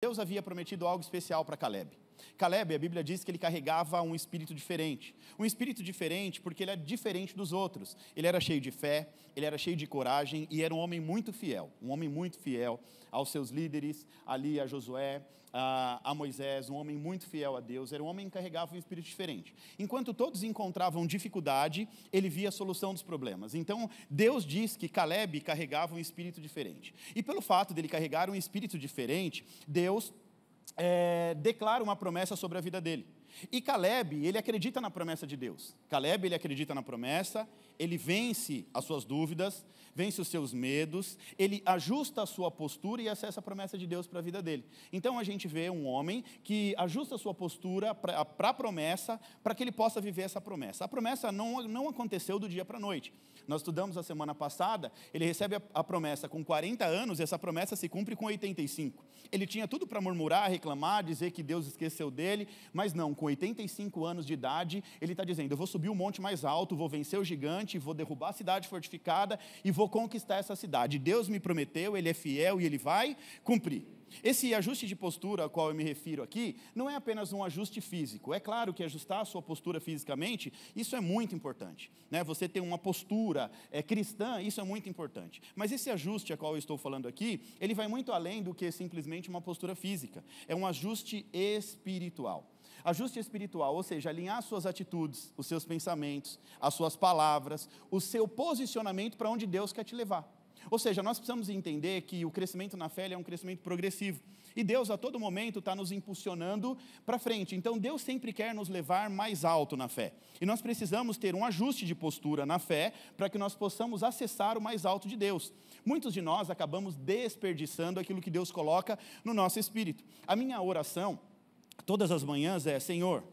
Deus havia prometido algo especial para Caleb. Caleb, a Bíblia diz que ele carregava um espírito diferente. Um espírito diferente porque ele é diferente dos outros. Ele era cheio de fé, ele era cheio de coragem e era um homem muito fiel. Um homem muito fiel aos seus líderes, ali a Josué, a Moisés, um homem muito fiel a Deus. Era um homem que carregava um espírito diferente. Enquanto todos encontravam dificuldade, ele via a solução dos problemas. Então, Deus diz que Caleb carregava um espírito diferente. E pelo fato dele carregar um espírito diferente, Deus declara uma promessa sobre a vida dele. E Caleb, ele acredita na promessa de Deus. Caleb, ele acredita na promessa, ele vence as suas dúvidas, vence os seus medos, ele ajusta a sua postura e acessa a promessa de Deus para a vida dele. Então a gente vê um homem que ajusta a sua postura para a promessa, para que ele possa viver essa promessa. A promessa não aconteceu do dia para a noite. Nós estudamos a semana passada, ele recebe a promessa com 40 anos e essa promessa se cumpre com 85. Ele tinha tudo para murmurar, reclamar, dizer que Deus esqueceu dele, mas não, com 85 anos de idade, ele está dizendo, eu vou subir o monte mais alto, vou vencer o gigante, vou derrubar a cidade fortificada e vou conquistar essa cidade. Deus me prometeu, ele é fiel e ele vai cumprir. Esse ajuste de postura ao qual eu me refiro aqui, não é apenas um ajuste físico. É claro que ajustar a sua postura fisicamente, isso é muito importante, né? Você ter uma postura cristã, isso é muito importante. Mas esse ajuste a qual eu estou falando aqui, ele vai muito além do que simplesmente uma postura física. É um ajuste espiritual. Ajuste espiritual, ou seja, alinhar as suas atitudes, os seus pensamentos, as suas palavras, o seu posicionamento para onde Deus quer te levar. Ou seja, nós precisamos entender que o crescimento na fé é um crescimento progressivo. E Deus, a todo momento, está nos impulsionando para frente. Então, Deus sempre quer nos levar mais alto na fé. E nós precisamos ter um ajuste de postura na fé para que nós possamos acessar o mais alto de Deus. Muitos de nós acabamos desperdiçando aquilo que Deus coloca no nosso espírito. A minha oração, todas as manhãs, é: Senhor,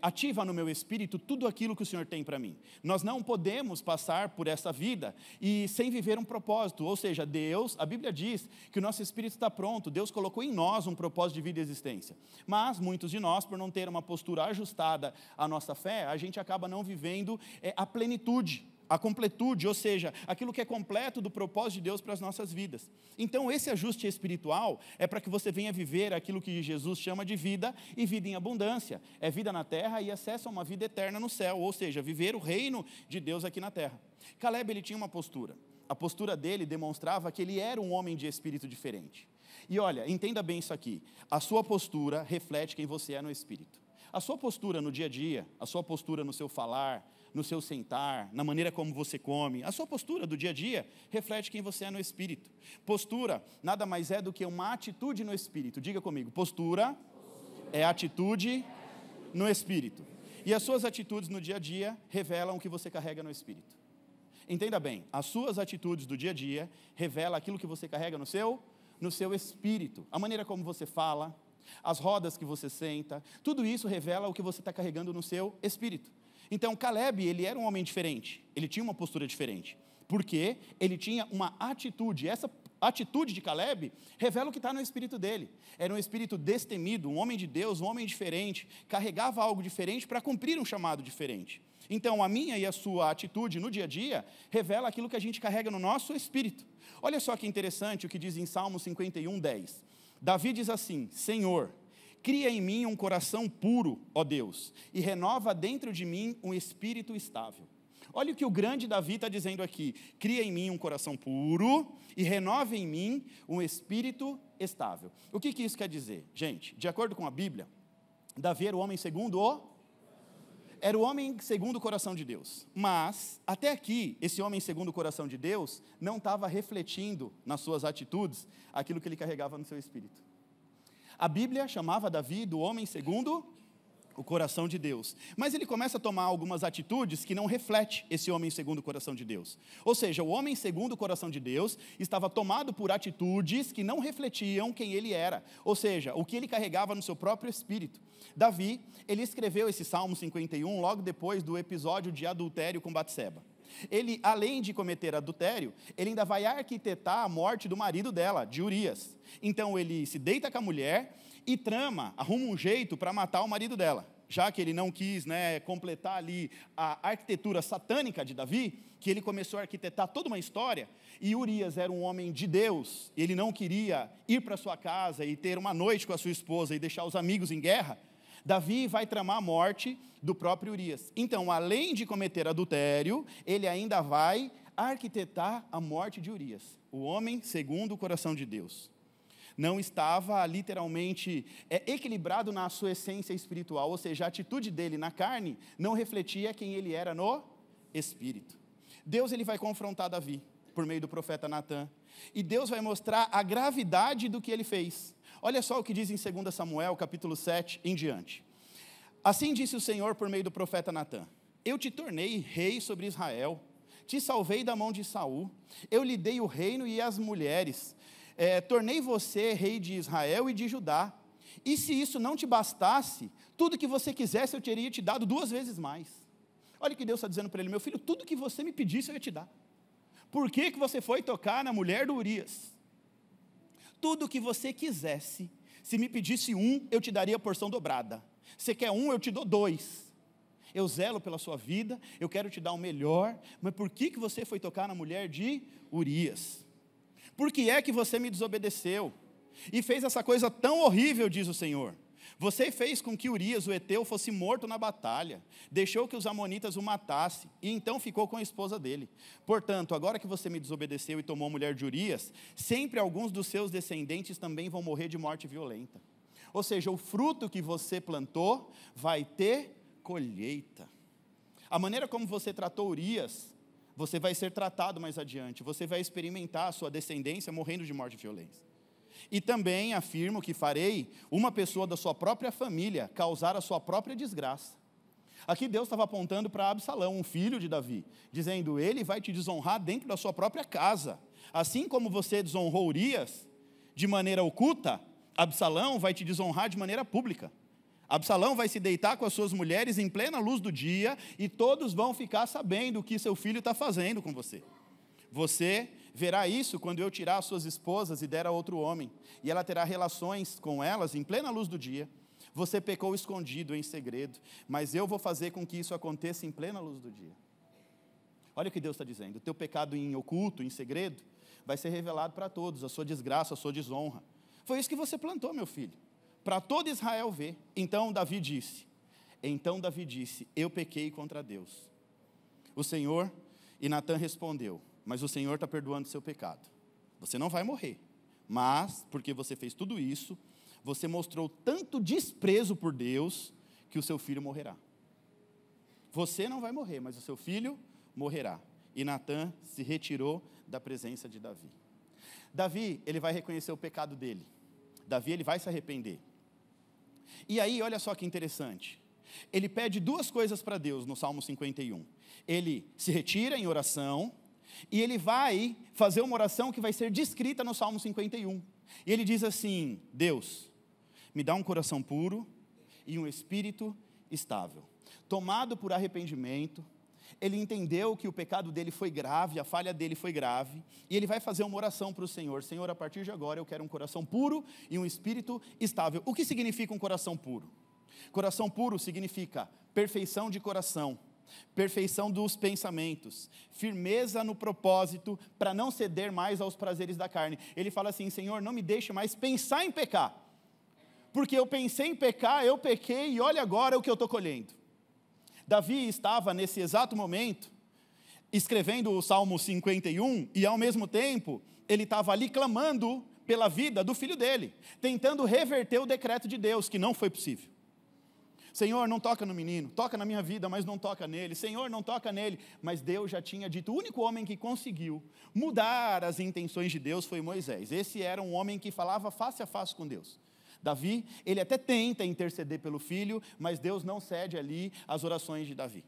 ativa no meu espírito tudo aquilo que o Senhor tem para mim. Nós não podemos passar por essa vida e sem viver um propósito, ou seja, Deus, a Bíblia diz que o nosso espírito está pronto, Deus colocou em nós um propósito de vida e existência, mas muitos de nós, por não ter uma postura ajustada à nossa fé, a gente acaba não vivendo a plenitude, a completude, ou seja, aquilo que é completo do propósito de Deus para as nossas vidas. Então, esse ajuste espiritual é para que você venha viver aquilo que Jesus chama de vida e vida em abundância. É vida na terra e acesso a uma vida eterna no céu, ou seja, viver o reino de Deus aqui na terra. Caleb, ele tinha uma postura. A postura dele demonstrava que ele era um homem de espírito diferente. E olha, entenda bem isso aqui. A sua postura reflete quem você é no espírito. A sua postura no dia a dia, a sua postura no seu falar, no seu sentar, na maneira como você come, a sua postura do dia a dia reflete quem você é no espírito. Postura nada mais é do que uma atitude no espírito. Diga comigo, postura é atitude no espírito. E as suas atitudes no dia a dia revelam o que você carrega no espírito. Entenda bem, as suas atitudes do dia a dia revelam aquilo que você carrega no seu espírito. A maneira como você fala, as rodas que você senta, tudo isso revela o que você está carregando no seu espírito. Então, Caleb, ele era um homem diferente, ele tinha uma postura diferente, porque ele tinha uma atitude. Essa atitude de Caleb revela o que está no espírito dele. Era um espírito destemido, um homem de Deus, um homem diferente, carregava algo diferente para cumprir um chamado diferente. Então, a minha e a sua atitude no dia a dia revela aquilo que a gente carrega no nosso espírito. Olha só que interessante o que diz em Salmo 51, 10. Davi diz assim: Senhor, cria em mim um coração puro, ó Deus, e renova dentro de mim um espírito estável. Olha o que o grande Davi está dizendo aqui: cria em mim um coração puro e renova em mim um espírito estável. O que isso quer dizer? Gente, de acordo com a Bíblia, Davi era o homem segundo o coração de Deus. Mas, até aqui, esse homem segundo o coração de Deus não estava refletindo nas suas atitudes aquilo que ele carregava no seu espírito. A Bíblia chamava Davi do homem segundo o coração de Deus. Mas ele começa a tomar algumas atitudes que não refletem esse homem segundo o coração de Deus. Ou seja, o homem segundo o coração de Deus estava tomado por atitudes que não refletiam quem ele era. Ou seja, o que ele carregava no seu próprio espírito. Davi, ele escreveu esse Salmo 51 logo depois do episódio de adultério com Batseba. Ele, além de cometer adultério, ele ainda vai arquitetar a morte do marido dela, de Urias. Então ele se deita com a mulher e arruma um jeito para matar o marido dela. já que ele não quis, completar ali a arquitetura satânica de Davi, que ele começou a arquitetar toda uma história, e Urias era um homem de Deus, ele não queria ir para sua casa e ter uma noite com a sua esposa e deixar os amigos em guerra, Davi vai tramar a morte do próprio Urias. Então, além de cometer adultério, ele ainda vai arquitetar a morte de Urias, o homem segundo o coração de Deus. Não estava literalmente equilibrado na sua essência espiritual, ou seja, a atitude dele na carne não refletia quem ele era no espírito. Deus ele vai confrontar Davi por meio do profeta Natã, e Deus vai mostrar a gravidade do que ele fez. Olha só o que diz em 2 Samuel, capítulo 7, em diante. Assim disse o Senhor por meio do profeta Natã: eu te tornei rei sobre Israel, te salvei da mão de Saul, eu lhe dei o reino e as mulheres, tornei você rei de Israel e de Judá, e se isso não te bastasse, tudo que você quisesse eu teria te dado 2 vezes mais. Olha o que Deus está dizendo para ele: meu filho, tudo que você me pedisse eu ia te dar. Por que você foi tocar na mulher do Urias? Tudo que você quisesse, se me pedisse 1, eu te daria a porção dobrada. Você quer 1, eu te dou 2. Eu zelo pela sua vida, eu quero te dar o melhor, mas por que você foi tocar na mulher de Urias? Por que é que você me desobedeceu e fez essa coisa tão horrível, diz o Senhor? Você fez com que Urias, o heteu, fosse morto na batalha, deixou que os amonitas o matassem, e então ficou com a esposa dele. Portanto, agora que você me desobedeceu e tomou a mulher de Urias, sempre alguns dos seus descendentes também vão morrer de morte violenta. Ou seja, o fruto que você plantou vai ter colheita. A maneira como você tratou Urias, você vai ser tratado mais adiante, você vai experimentar a sua descendência morrendo de morte violenta. E também afirmo que farei uma pessoa da sua própria família causar a sua própria desgraça. Aqui Deus estava apontando para Absalão, um filho de Davi, dizendo: ele vai te desonrar dentro da sua própria casa. Assim como você desonrou Urias de maneira oculta, Absalão vai te desonrar de maneira pública. Absalão vai se deitar com as suas mulheres em plena luz do dia, e todos vão ficar sabendo o que seu filho está fazendo com você. Você verá isso quando eu tirar as suas esposas e der a outro homem, e ela terá relações com elas em plena luz do dia. Você pecou escondido, em segredo, mas eu vou fazer com que isso aconteça em plena luz do dia. Olha o que Deus está dizendo: o teu pecado em oculto, em segredo, vai ser revelado para todos, a sua desgraça, a sua desonra. Foi isso que você plantou, meu filho, para todo Israel ver. Então Davi disse, eu pequei contra Deus. O Senhor, e Natã respondeu: mas o Senhor está perdoando o seu pecado. Você não vai morrer, mas, porque você fez tudo isso, você mostrou tanto desprezo por Deus, que o seu filho morrerá. Você não vai morrer, mas o seu filho morrerá. E Natã se retirou da presença de Davi. Davi, ele vai reconhecer o pecado dele. Davi, ele vai se arrepender. E aí, olha só que interessante. Ele pede 2 coisas para Deus no Salmo 51. Ele se retira em oração, e ele vai fazer uma oração que vai ser descrita no Salmo 51. E ele diz assim: Deus, me dá um coração puro e um espírito estável. Tomado por arrependimento, ele entendeu que o pecado dele foi grave, a falha dele foi grave, e ele vai fazer uma oração para o Senhor: Senhor, a partir de agora eu quero um coração puro e um espírito estável. O que significa um coração puro? Coração puro significa perfeição de coração, perfeição dos pensamentos, firmeza no propósito, para não ceder mais aos prazeres da carne. Ele fala assim: Senhor, não me deixe mais pensar em pecar, porque eu pensei em pecar, eu pequei, e olha agora o que eu estou colhendo. Davi estava nesse exato momento escrevendo o Salmo 51, e ao mesmo tempo ele estava ali clamando pela vida do filho dele, tentando reverter o decreto de Deus, que não foi possível. Senhor, não toca no menino, toca na minha vida, mas não toca nele. Senhor, não toca nele. Mas Deus já tinha dito, o único homem que conseguiu mudar as intenções de Deus foi Moisés. Esse era um homem que falava face a face com Deus. Davi, ele até tenta interceder pelo filho, mas Deus não cede ali às orações de Davi.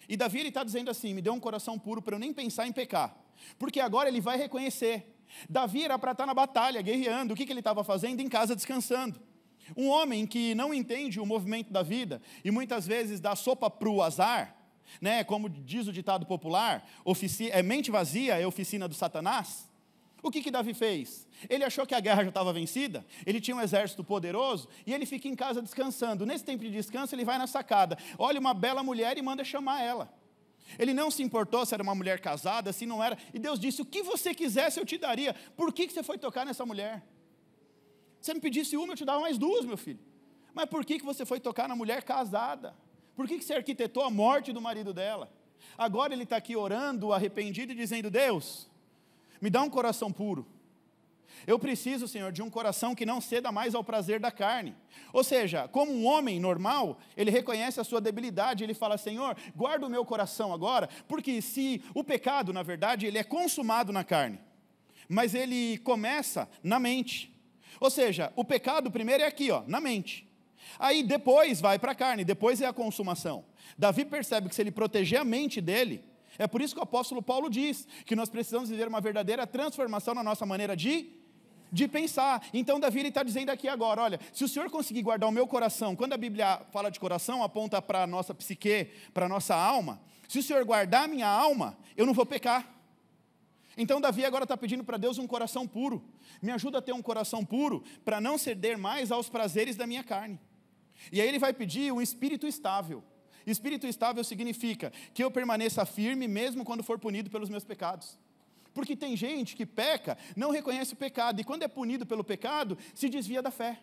E Davi, ele está dizendo assim: me dê um coração puro para eu nem pensar em pecar. Porque agora ele vai reconhecer. Davi era para estar na batalha, guerreando. O que ele estava fazendo? Em casa, descansando. Um homem que não entende o movimento da vida e muitas vezes dá sopa para o azar, né? Como diz o ditado popular, mente vazia é oficina do Satanás. O que Davi fez? Ele achou que a guerra já estava vencida, ele tinha um exército poderoso, e ele fica em casa descansando. Nesse tempo de descanso, ele vai na sacada, olha uma bela mulher e manda chamar ela. Ele não se importou se era uma mulher casada, se não era, e Deus disse, o que você quisesse eu te daria. Por que você foi tocar nessa mulher? Se você me pedisse uma, eu te dava mais duas, meu filho. Mas por que você foi tocar na mulher casada? Por que você arquitetou a morte do marido dela? Agora ele está aqui orando, arrependido e dizendo, Deus, me dá um coração puro. Eu preciso, Senhor, de um coração que não ceda mais ao prazer da carne. Ou seja, como um homem normal, ele reconhece a sua debilidade, ele fala, Senhor, guarda o meu coração agora, porque se o pecado, na verdade, ele é consumado na carne, mas ele começa na mente. Ou seja, o pecado primeiro é aqui, na mente. Aí depois vai para a carne, depois é a consumação. Davi percebe que se ele proteger a mente dele, é por isso que o apóstolo Paulo diz que nós precisamos viver uma verdadeira transformação na nossa maneira de pensar. Então Davi está dizendo aqui agora, olha, se o Senhor conseguir guardar o meu coração, quando a Bíblia fala de coração, aponta para a nossa psique, para a nossa alma, se o Senhor guardar a minha alma, eu não vou pecar. Então Davi agora está pedindo para Deus um coração puro, me ajuda a ter um coração puro, para não ceder mais aos prazeres da minha carne. E aí ele vai pedir um espírito estável. Espírito estável significa que eu permaneça firme mesmo quando for punido pelos meus pecados. Porque tem gente que peca, não reconhece o pecado, e quando é punido pelo pecado, se desvia da fé.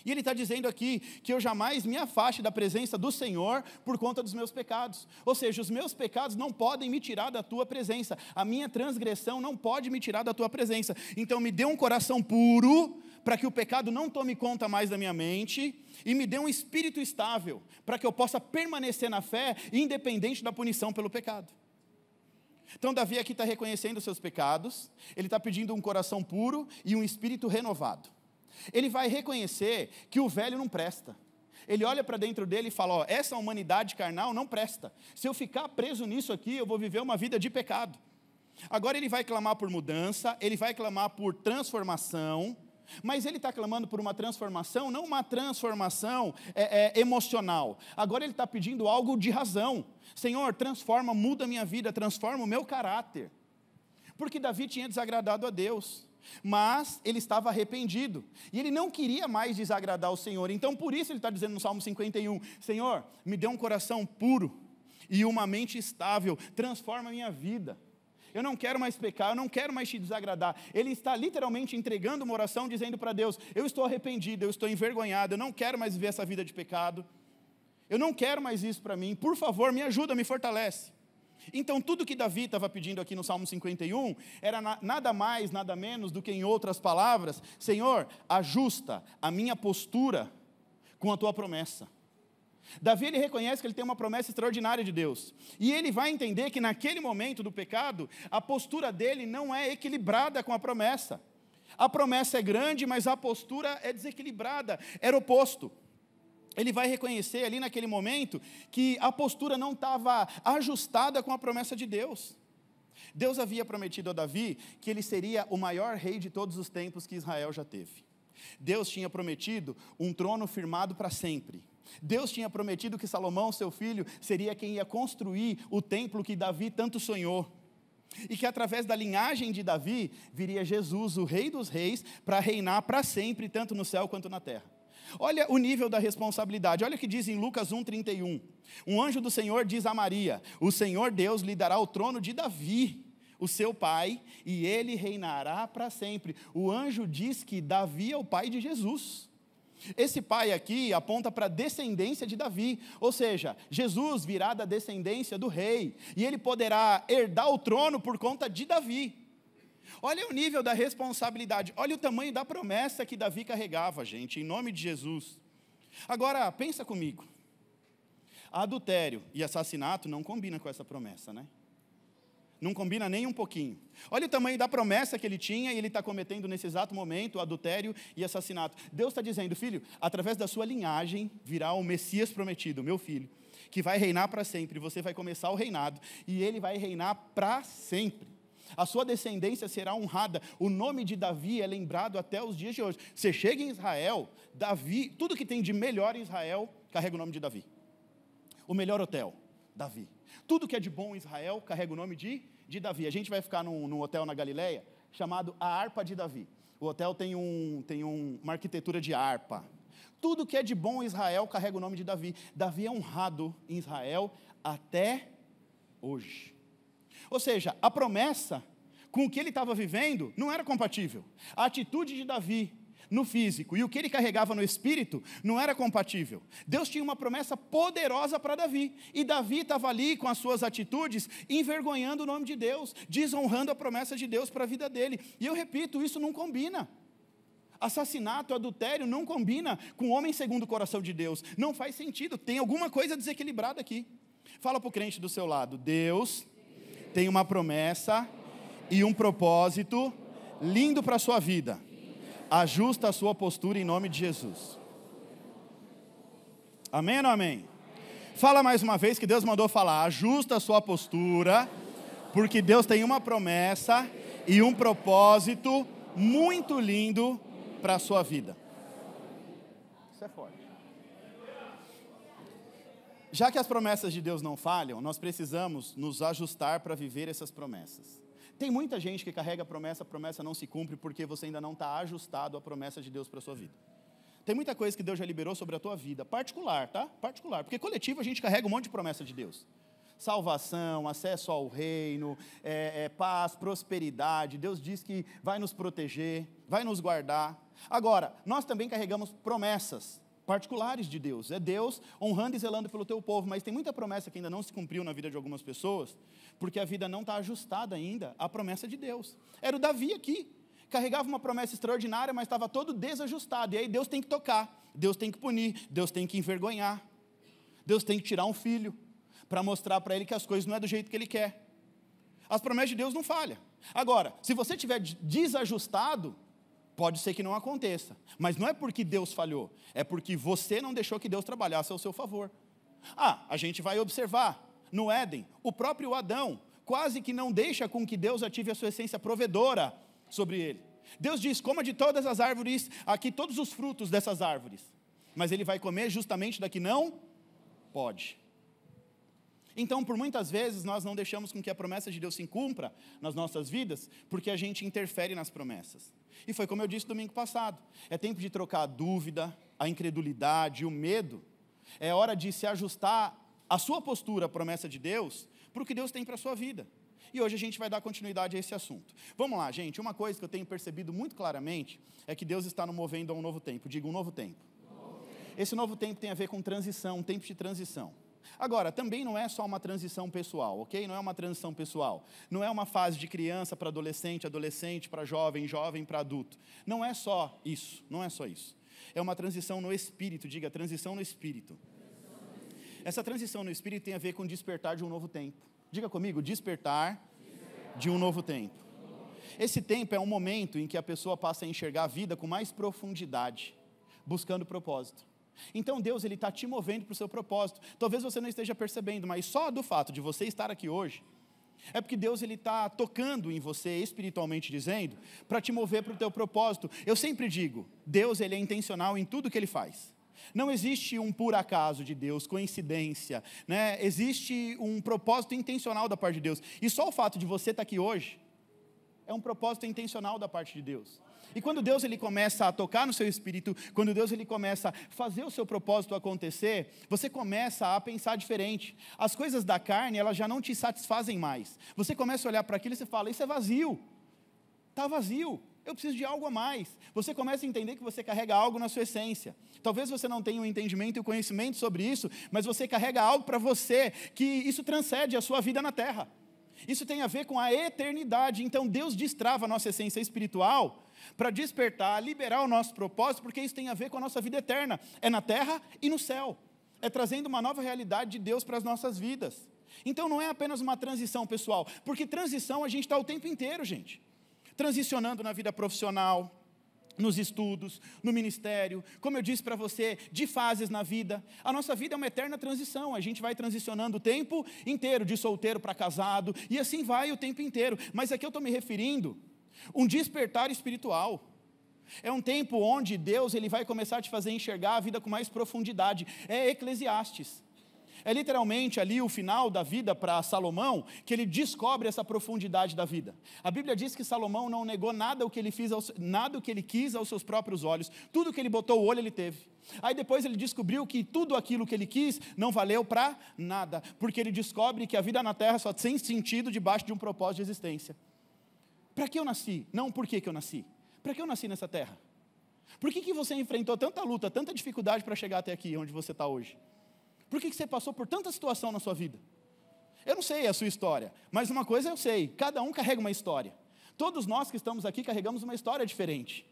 E ele está dizendo aqui que eu jamais me afaste da presença do Senhor por conta dos meus pecados. Ou seja, os meus pecados não podem me tirar da tua presença. A minha transgressão não pode me tirar da tua presença. Então me dê um coração puro, para que o pecado não tome conta mais da minha mente, e me dê um espírito estável, para que eu possa permanecer na fé, independente da punição pelo pecado. Então Davi aqui está reconhecendo os seus pecados, ele está pedindo um coração puro e um espírito renovado. Ele vai reconhecer que o velho não presta. Ele olha para dentro dele e fala, essa humanidade carnal não presta. Se eu ficar preso nisso aqui, eu vou viver uma vida de pecado. Agora ele vai clamar por mudança, ele vai clamar por transformação, mas ele está clamando por uma transformação, não uma transformação emocional. Agora ele está pedindo algo de razão. Senhor, transforma, muda a minha vida, transforma o meu caráter. Porque Davi tinha desagradado a Deus, mas ele estava arrependido, e ele não queria mais desagradar o Senhor. Então por isso ele está dizendo no Salmo 51, Senhor, me dê um coração puro e uma mente estável, transforma a minha vida. Eu não quero mais pecar, eu não quero mais te desagradar. Ele está literalmente entregando uma oração, dizendo para Deus, eu estou arrependido, eu estou envergonhado, eu não quero mais viver essa vida de pecado, eu não quero mais isso para mim, por favor, me ajuda, me fortalece. Então tudo que Davi estava pedindo aqui no Salmo 51, era nada mais, nada menos do que, em outras palavras, Senhor, ajusta a minha postura com a tua promessa. Davi, ele reconhece que ele tem uma promessa extraordinária de Deus, e ele vai entender que naquele momento do pecado, a postura dele não é equilibrada com a promessa. A promessa é grande, mas a postura é desequilibrada, era oposto. Ele vai reconhecer ali naquele momento que a postura não estava ajustada com a promessa de Deus. Deus havia prometido a Davi que ele seria o maior rei de todos os tempos que Israel já teve. Deus tinha prometido um trono firmado para sempre. Deus tinha prometido que Salomão, seu filho, seria quem ia construir o templo que Davi tanto sonhou. E que através da linhagem de Davi, viria Jesus, o Rei dos Reis, para reinar para sempre, tanto no céu quanto na terra. Olha o nível da responsabilidade, olha o que diz em Lucas 1,31. Um anjo do Senhor diz a Maria, o Senhor Deus lhe dará o trono de Davi, o seu pai, e ele reinará para sempre. O anjo diz que Davi é o pai de Jesus. Esse pai aqui aponta para a descendência de Davi, ou seja, Jesus virá da descendência do rei, e ele poderá herdar o trono por conta de Davi. Olha o nível da responsabilidade, olha o tamanho da promessa que Davi carregava, gente, em nome de Jesus. Agora, pensa comigo, adultério e assassinato não combinam com essa promessa, né? Não combina nem um pouquinho. Olha o tamanho da promessa que ele tinha, e ele está cometendo nesse exato momento adultério e assassinato. Deus está dizendo, filho, através da sua linhagem virá o Messias prometido, meu filho, que vai reinar para sempre. Você vai começar o reinado, e ele vai reinar para sempre. A sua descendência será honrada. O nome de Davi é lembrado até os dias de hoje. Você chega em Israel, Davi, tudo que tem de melhor em Israel, carrega o nome de Davi. O melhor hotel, Davi. Tudo que é de bom em Israel, carrega o nome de Davi. A gente vai ficar num hotel na Galileia, chamado A Harpa de Davi. O hotel tem uma arquitetura de harpa. Tudo que é de bom em Israel carrega o nome de Davi. Davi é honrado em Israel até hoje. Ou seja, a promessa com o que ele estava vivendo não era compatível. A atitude de Davi no físico e o que ele carregava no espírito não era compatível. Deus tinha uma promessa poderosa para Davi, e Davi estava ali com as suas atitudes, envergonhando o nome de Deus, desonrando a promessa de Deus para a vida dele. E eu repito, isso não combina. Assassinato, adultério não combina com o homem segundo o coração de Deus. Não faz sentido, tem alguma coisa desequilibrada aqui. Fala para o crente do seu lado: Deus tem uma promessa e um propósito lindo para a sua vida. Ajusta a sua postura em nome de Jesus. Amém ou não amém? Fala mais uma vez que Deus mandou falar. Ajusta a sua postura, porque Deus tem uma promessa e um propósito muito lindo para a sua vida. Isso é forte. Já que as promessas de Deus não falham, nós precisamos nos ajustar para viver essas promessas. Tem muita gente que carrega a promessa não se cumpre porque você ainda não está ajustado à promessa de Deus para a sua vida. Tem muita coisa que Deus já liberou sobre a tua vida, particular, tá? Particular, porque coletivo a gente carrega um monte de promessa de Deus. Salvação, acesso ao reino, paz, prosperidade. Deus diz que vai nos proteger, vai nos guardar. Agora, nós também carregamos promessas particulares de Deus. É Deus honrando e zelando pelo teu povo, mas tem muita promessa que ainda não se cumpriu na vida de algumas pessoas, porque a vida não está ajustada ainda à promessa de Deus. Era o Davi aqui, carregava uma promessa extraordinária, mas estava todo desajustado, e aí Deus tem que tocar, Deus tem que punir, Deus tem que envergonhar, Deus tem que tirar um filho, para mostrar para ele que as coisas não é do jeito que ele quer. As promessas de Deus não falham. Agora, se você estiver desajustado, pode ser que não aconteça, mas não é porque Deus falhou, é porque você não deixou que Deus trabalhasse ao seu favor. A gente vai observar, no Éden, o próprio Adão quase que não deixa com que Deus ative a sua essência provedora sobre ele. Deus diz: coma de todas as árvores, aqui todos os frutos dessas árvores, mas ele vai comer justamente da que não pode. Então, por muitas vezes, nós não deixamos com que a promessa de Deus se cumpra nas nossas vidas, porque a gente interfere nas promessas. E foi como eu disse domingo passado, é tempo de trocar a dúvida, a incredulidade, o medo. É hora de se ajustar a sua postura, a promessa de Deus, para o que Deus tem para a sua vida. E hoje a gente vai dar continuidade a esse assunto. Vamos lá, gente, uma coisa que eu tenho percebido muito claramente, é que Deus está nos movendo a um novo tempo. Diga, um novo tempo. Esse novo tempo tem a ver com transição, um tempo de transição. Agora, também não é só uma transição pessoal, ok? Não é uma transição pessoal. Não é uma fase de criança para adolescente, adolescente para jovem, jovem para adulto. Não é só isso, não é só isso. É uma transição no espírito, diga, transição no espírito. Essa transição no espírito tem a ver com despertar de um novo tempo. Diga comigo, despertar de um novo tempo. Esse tempo é um momento em que a pessoa passa a enxergar a vida com mais profundidade, buscando propósito. Então Deus está te movendo para o seu propósito. Talvez você não esteja percebendo, mas só do fato de você estar aqui hoje, é porque Deus está tocando em você, espiritualmente dizendo, para te mover para o teu propósito. Eu sempre digo, Deus é intencional em tudo que Ele faz. Não existe um por acaso de Deus, coincidência, né? Existe um propósito intencional da parte de Deus. E só o fato de você estar aqui hoje, é um propósito intencional da parte de Deus. E quando Deus começa a tocar no seu espírito, quando Deus começa a fazer o seu propósito acontecer, você começa a pensar diferente. As coisas da carne, elas já não te satisfazem mais. Você começa a olhar para aquilo e você fala, isso é vazio. Está vazio. Eu preciso de algo a mais. Você começa a entender que você carrega algo na sua essência. Talvez você não tenha o entendimento e o conhecimento sobre isso, mas você carrega algo para você, que isso transcende a sua vida na terra. Isso tem a ver com a eternidade. Então Deus destrava a nossa essência espiritual para despertar, liberar o nosso propósito, porque isso tem a ver com a nossa vida eterna. É na terra e no céu. É trazendo uma nova realidade de Deus para as nossas vidas. Então não é apenas uma transição pessoal, porque transição a gente está o tempo inteiro, gente. Transicionando na vida profissional, nos estudos, no ministério, como eu disse para você, de fases na vida. A nossa vida é uma eterna transição, a gente vai transicionando o tempo inteiro, de solteiro para casado, e assim vai o tempo inteiro. Mas aqui eu estou me referindo um despertar espiritual. É um tempo onde Deus vai começar a te fazer enxergar a vida com mais profundidade. É Eclesiastes. É literalmente ali o final da vida para Salomão, que ele descobre essa profundidade da vida. A Bíblia diz que Salomão não negou nada o que ele quis aos seus próprios olhos. Tudo que ele botou o olho, ele teve. Aí depois ele descobriu que tudo aquilo que ele quis não valeu para nada, porque ele descobre que a vida na terra só tem sentido debaixo de um propósito de existência. Para que eu nasci? Não por que eu nasci. Para que eu nasci nessa terra? Por que você enfrentou tanta luta, tanta dificuldade para chegar até aqui, onde você está hoje? Por que você passou por tanta situação na sua vida? Eu não sei a sua história, mas uma coisa eu sei, cada um carrega uma história. Todos nós que estamos aqui carregamos uma história diferente.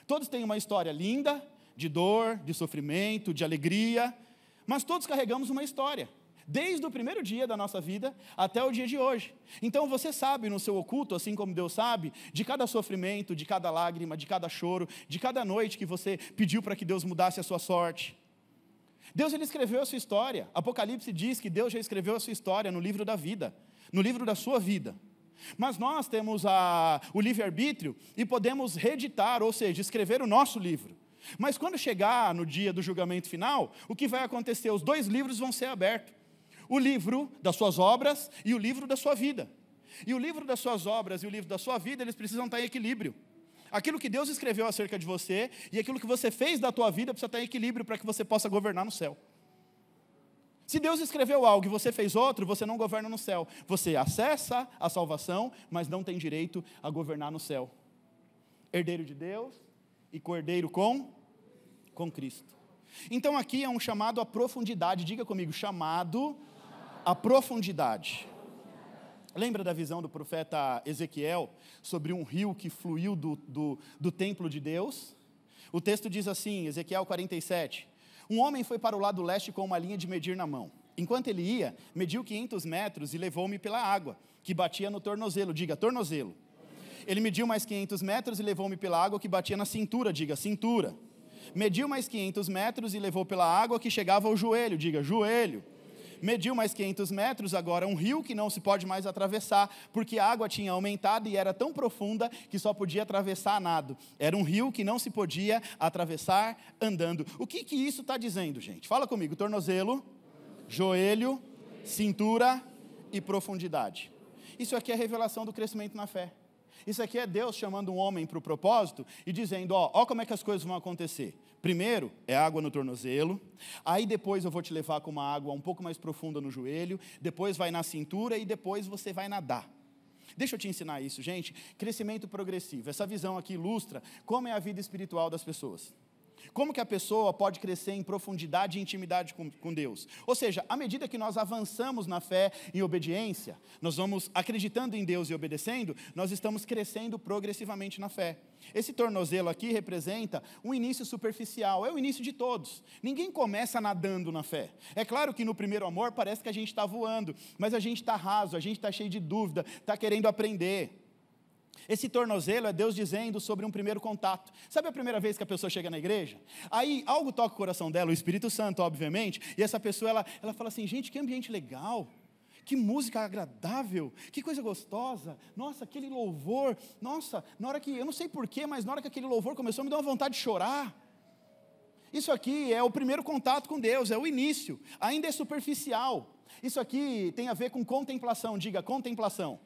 Todos têm uma história linda, de dor, de sofrimento, de alegria, mas todos carregamos uma história, desde o primeiro dia da nossa vida até o dia de hoje. Então você sabe no seu oculto, assim como Deus sabe, de cada sofrimento, de cada lágrima, de cada choro, de cada noite que você pediu para que Deus mudasse a sua sorte. Deus, ele escreveu a sua história. Apocalipse diz que Deus já escreveu a sua história no livro da vida, no livro da sua vida. Mas nós temos o livre-arbítrio e podemos reeditar, ou seja, escrever o nosso livro. Mas quando chegar no dia do julgamento final, o que vai acontecer? Os dois livros vão ser abertos. O livro das suas obras e o livro da sua vida. E o livro das suas obras e o livro da sua vida, eles precisam estar em equilíbrio. Aquilo que Deus escreveu acerca de você e aquilo que você fez da tua vida precisa estar em equilíbrio para que você possa governar no céu. Se Deus escreveu algo e você fez outro, você não governa no céu. Você acessa a salvação, mas não tem direito a governar no céu. Herdeiro de Deus e co-herdeiro com Cristo. Então aqui é um chamado à profundidade. Diga comigo, chamado à profundidade. Lembra da visão do profeta Ezequiel sobre um rio que fluiu do templo de Deus? O texto diz assim, Ezequiel 47, um homem foi para o lado leste com uma linha de medir na mão. Enquanto ele ia, mediu 500 metros e levou-me pela água, que batia no tornozelo. Diga, tornozelo. Ele mediu mais 500 metros e levou-me pela água que batia na cintura. Diga, cintura. Mediu mais 500 metros e levou pela água que chegava ao joelho. Diga, joelho. Mediu mais 500 metros, agora um rio que não se pode mais atravessar, porque a água tinha aumentado e era tão profunda que só podia atravessar a nado. Era um rio que não se podia atravessar andando. O que isso está dizendo, gente? Fala comigo, tornozelo, joelho, cintura e profundidade. Isso aqui é a revelação do crescimento na fé. Isso aqui é Deus chamando um homem para o propósito e dizendo, ó como é que as coisas vão acontecer. Primeiro, é água no tornozelo, aí depois eu vou te levar com uma água um pouco mais profunda no joelho, depois vai na cintura e depois você vai nadar. Deixa eu te ensinar isso, gente. Crescimento progressivo. Essa visão aqui ilustra como é a vida espiritual das pessoas. Como que a pessoa pode crescer em profundidade e intimidade com Deus? Ou seja, à medida que nós avançamos na fé e obediência, nós vamos acreditando em Deus e obedecendo, nós estamos crescendo progressivamente na fé. Esse tornozelo aqui representa um início superficial, é o início de todos. Ninguém começa nadando na fé. É claro que no primeiro amor parece que a gente está voando, mas a gente está raso, a gente está cheio de dúvida, está querendo aprender. Esse tornozelo é Deus dizendo sobre um primeiro contato. Sabe a primeira vez que a pessoa chega na igreja? Aí algo toca o coração dela, o Espírito Santo, obviamente, e essa pessoa, ela fala assim, gente, que ambiente legal, que música agradável, que coisa gostosa, nossa, aquele louvor, nossa, na hora que, eu não sei porquê, mas na hora que aquele louvor começou, me deu uma vontade de chorar. Isso aqui é o primeiro contato com Deus, é o início, ainda é superficial. Isso aqui tem a ver com contemplação, diga, contemplação.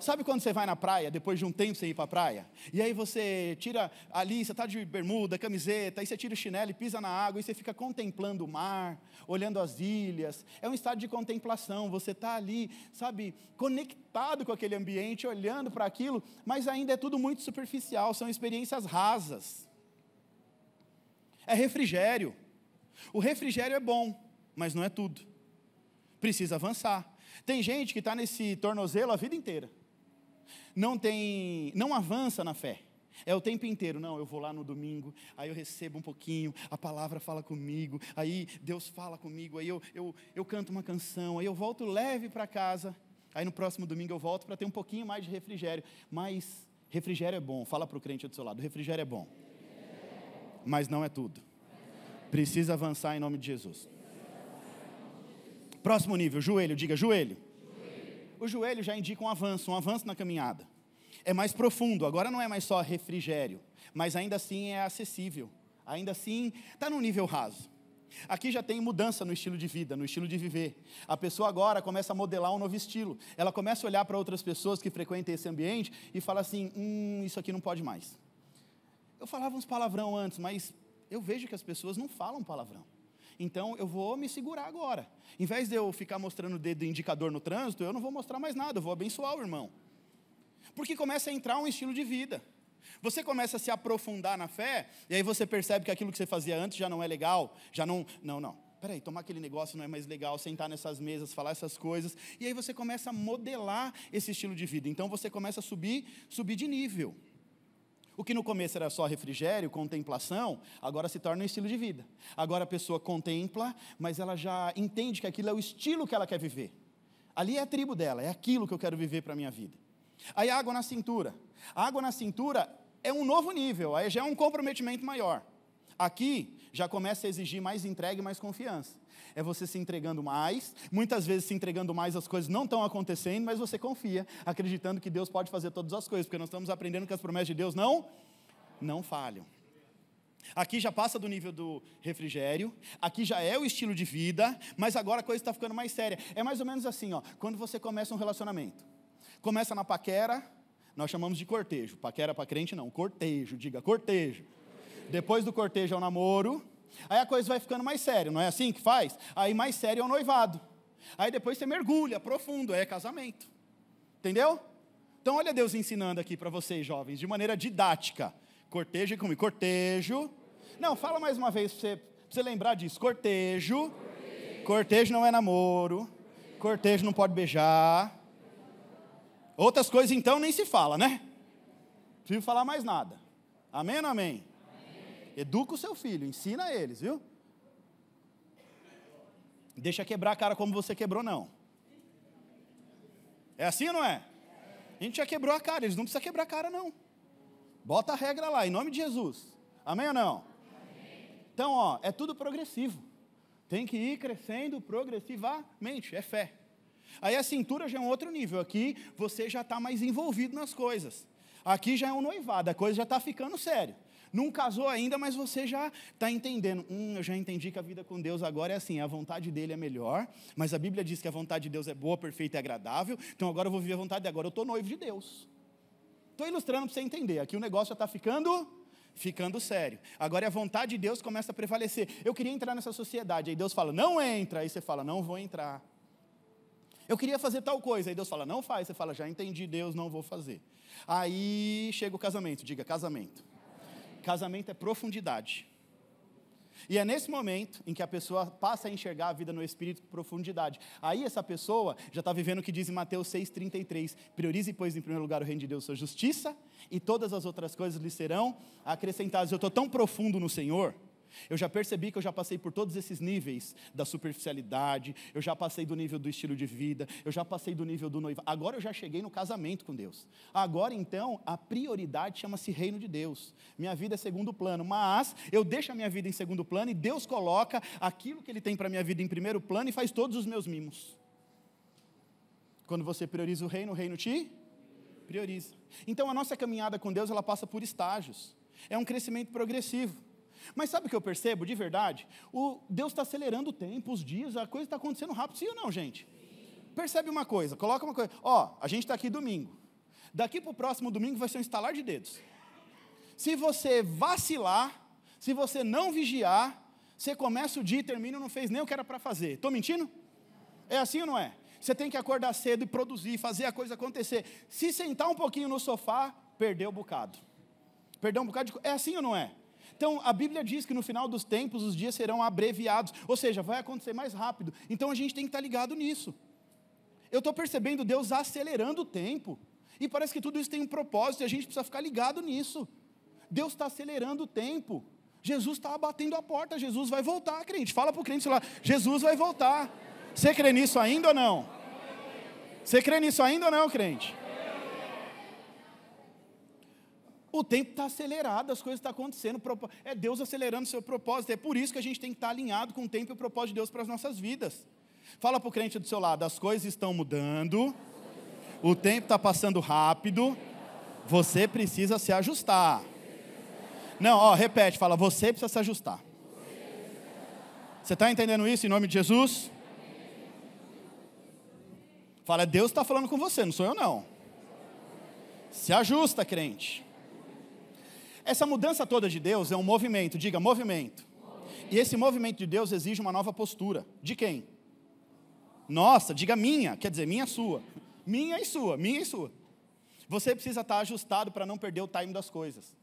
Sabe quando você vai na praia, depois de um tempo você ir para a praia? E aí você tira ali, você está de bermuda, camiseta, aí você tira o chinelo e pisa na água, e você fica contemplando o mar, olhando as ilhas. É um estado de contemplação, você está ali, sabe, conectado com aquele ambiente, olhando para aquilo, mas ainda é tudo muito superficial, são experiências rasas. É refrigério. O refrigério é bom, mas não é tudo. Precisa avançar. Tem gente que está nesse tornozelo a vida inteira. Não avança na fé, é o tempo inteiro, não, eu vou lá no domingo, aí eu recebo um pouquinho, a palavra fala comigo, aí Deus fala comigo, aí eu canto uma canção, aí eu volto leve para casa, aí no próximo domingo eu volto para ter um pouquinho mais de refrigério, mas refrigério é bom, fala para o crente do seu lado, refrigério é bom, mas não é tudo, precisa avançar em nome de Jesus. Próximo nível, joelho, diga joelho. O joelho já indica um avanço na caminhada. É mais profundo, agora não é mais só refrigério, mas ainda assim é acessível, ainda assim está num nível raso. Aqui já tem mudança no estilo de vida, no estilo de viver. A pessoa agora começa a modelar um novo estilo. Ela começa a olhar para outras pessoas que frequentam esse ambiente e fala assim, isso aqui não pode mais. Eu falava uns palavrão antes, mas eu vejo que as pessoas não falam palavrão. Então eu vou me segurar agora. Em vez de eu ficar mostrando o dedo indicador no trânsito, eu não vou mostrar mais nada, eu vou abençoar o irmão. Porque começa a entrar um estilo de vida. Você começa a se aprofundar na fé, e aí você percebe que aquilo que você fazia antes já não é legal, já não, peraí, tomar aquele negócio não é mais legal, sentar nessas mesas, falar essas coisas, e aí você começa a modelar esse estilo de vida, então você começa a subir de nível. O que no começo era só refrigério, contemplação, agora se torna um estilo de vida. Agora a pessoa contempla, mas ela já entende que aquilo é o estilo que ela quer viver. Ali é a tribo dela, é aquilo que eu quero viver para a minha vida. Aí a água na cintura. A água na cintura é um novo nível, aí já é um comprometimento maior. Aqui já começa a exigir mais entrega e mais confiança. É você se entregando mais, muitas vezes se entregando mais as coisas não estão acontecendo, mas você confia, acreditando que Deus pode fazer todas as coisas, porque nós estamos aprendendo que as promessas de Deus não falham. Aqui já passa do nível do refrigério, aqui já é o estilo de vida, mas agora a coisa está ficando mais séria. É mais ou menos assim, quando você começa um relacionamento. Começa na paquera, nós chamamos de cortejo. Paquera para crente não, cortejo, diga cortejo. Depois do cortejo é o namoro, aí a coisa vai ficando mais séria, não é assim que faz? Aí mais sério é o noivado. Aí depois você mergulha profundo, é casamento. Entendeu? Então olha Deus ensinando aqui para vocês jovens, de maneira didática. Cortejo comigo, cortejo. Não, fala mais uma vez para você lembrar disso. Cortejo. Cortejo não é namoro. Cortejo não pode beijar. Outras coisas, então, nem se fala, né? Não preciso falar mais nada. Amém ou não amém? Amém? Educa o seu filho, ensina eles, viu? Deixa quebrar a cara como você quebrou, não. É assim ou não é? A gente já quebrou a cara, eles não precisam quebrar a cara, não. Bota a regra lá, em nome de Jesus. Amém ou não? Amém. Então, é tudo progressivo. Tem que ir crescendo progressivamente, é fé. Aí a cintura já é um outro nível, aqui você já está mais envolvido nas coisas. Aqui já é um noivado, a coisa já está ficando séria. Não casou ainda, mas você já está entendendo. Eu já entendi que a vida com Deus agora é assim, a vontade dele é melhor, mas a Bíblia diz que a vontade de Deus é boa, perfeita e agradável, então agora eu vou viver a vontade dele, agora eu estou noivo de Deus. Estou ilustrando para você entender, aqui o negócio já está ficando sério. Agora a vontade de Deus começa a prevalecer. Eu queria entrar nessa sociedade, aí Deus fala, não entra, aí você fala, não vou entrar. Eu queria fazer tal coisa, aí Deus fala, não faz, você fala, já entendi Deus, não vou fazer. Aí chega o casamento, diga casamento. Casamento é profundidade. E é nesse momento em que a pessoa passa a enxergar a vida no Espírito com profundidade. Aí essa pessoa já está vivendo o que diz em Mateus 6,33. Priorize, pois, em primeiro lugar o reino de Deus, sua justiça, e todas as outras coisas lhe serão acrescentadas. Eu estou tão profundo no Senhor, eu já percebi que eu já passei por todos esses níveis da superficialidade, eu já passei do nível do estilo de vida, eu já passei do nível do noivado, agora eu já cheguei no casamento com Deus. Agora então, a prioridade chama-se reino de Deus. Minha vida é segundo plano, mas eu deixo a minha vida em segundo plano e Deus coloca aquilo que Ele tem para a minha vida em primeiro plano e faz todos os meus mimos. Quando você prioriza o reino te prioriza. Então a nossa caminhada com Deus, ela passa por estágios. É um crescimento progressivo. Mas sabe o que eu percebo, de verdade? Deus está acelerando o tempo, os dias, a coisa está acontecendo rápido, sim ou não, gente? Percebe uma coisa, coloca uma coisa. A gente está aqui domingo. Daqui para o próximo domingo vai ser um estalar de dedos. Se você vacilar, se você não vigiar, você começa o dia e termina e não fez nem o que era para fazer. Estou mentindo? É assim ou não é? Você tem que acordar cedo e produzir, fazer a coisa acontecer. Se sentar um pouquinho no sofá, perdeu um bocado. Perdeu um bocado de... É assim ou não é? Então, a Bíblia diz que no final dos tempos os dias serão abreviados, ou seja, vai acontecer mais rápido. Então, a gente tem que estar ligado nisso. Eu estou percebendo Deus acelerando o tempo, e parece que tudo isso tem um propósito, e a gente precisa ficar ligado nisso. Deus está acelerando o tempo. Jesus está batendo a porta, Jesus vai voltar, crente. Fala para o crente lá, Jesus vai voltar. Você crê nisso ainda ou não? Você crê nisso ainda ou não, crente? O tempo está acelerado, as coisas estão acontecendo, é Deus acelerando o seu propósito, é por isso que a gente tem que estar alinhado com o tempo e o propósito de Deus para as nossas vidas. Fala para o crente do seu lado, as coisas estão mudando, o tempo está passando rápido, você precisa se ajustar. Não, repete, fala, você precisa se ajustar. Você está entendendo isso em nome de Jesus? Fala, Deus está falando com você, não sou eu não. Se ajusta, crente. Essa mudança toda de Deus é um movimento, diga movimento. E esse movimento de Deus exige uma nova postura. De quem? Nossa, diga minha, quer dizer, minha e sua. Minha e sua, minha e sua. Você precisa estar ajustado para não perder o time das coisas.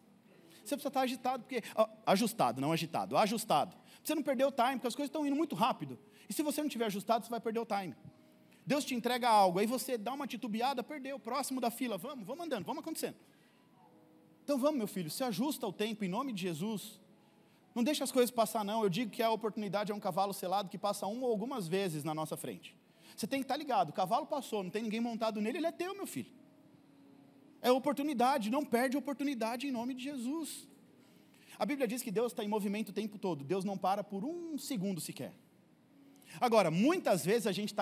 Você precisa estar agitado, porque, ajustado, não agitado, ajustado. Você não perder o time, porque as coisas estão indo muito rápido. E se você não estiver ajustado, você vai perder o time. Deus te entrega algo, aí você dá uma titubeada, perdeu, próximo da fila, vamos andando, vamos acontecendo. Então vamos, meu filho, se ajusta ao tempo, em nome de Jesus. Não deixa as coisas passar, não. Eu digo que a oportunidade é um cavalo selado que passa uma ou algumas vezes na nossa frente. Você tem que estar ligado, o cavalo passou, não tem ninguém montado nele, ele é teu, meu filho. É oportunidade, não perde a oportunidade em nome de Jesus. A Bíblia diz que Deus está em movimento o tempo todo, Deus não para por um segundo sequer. Agora, muitas vezes a gente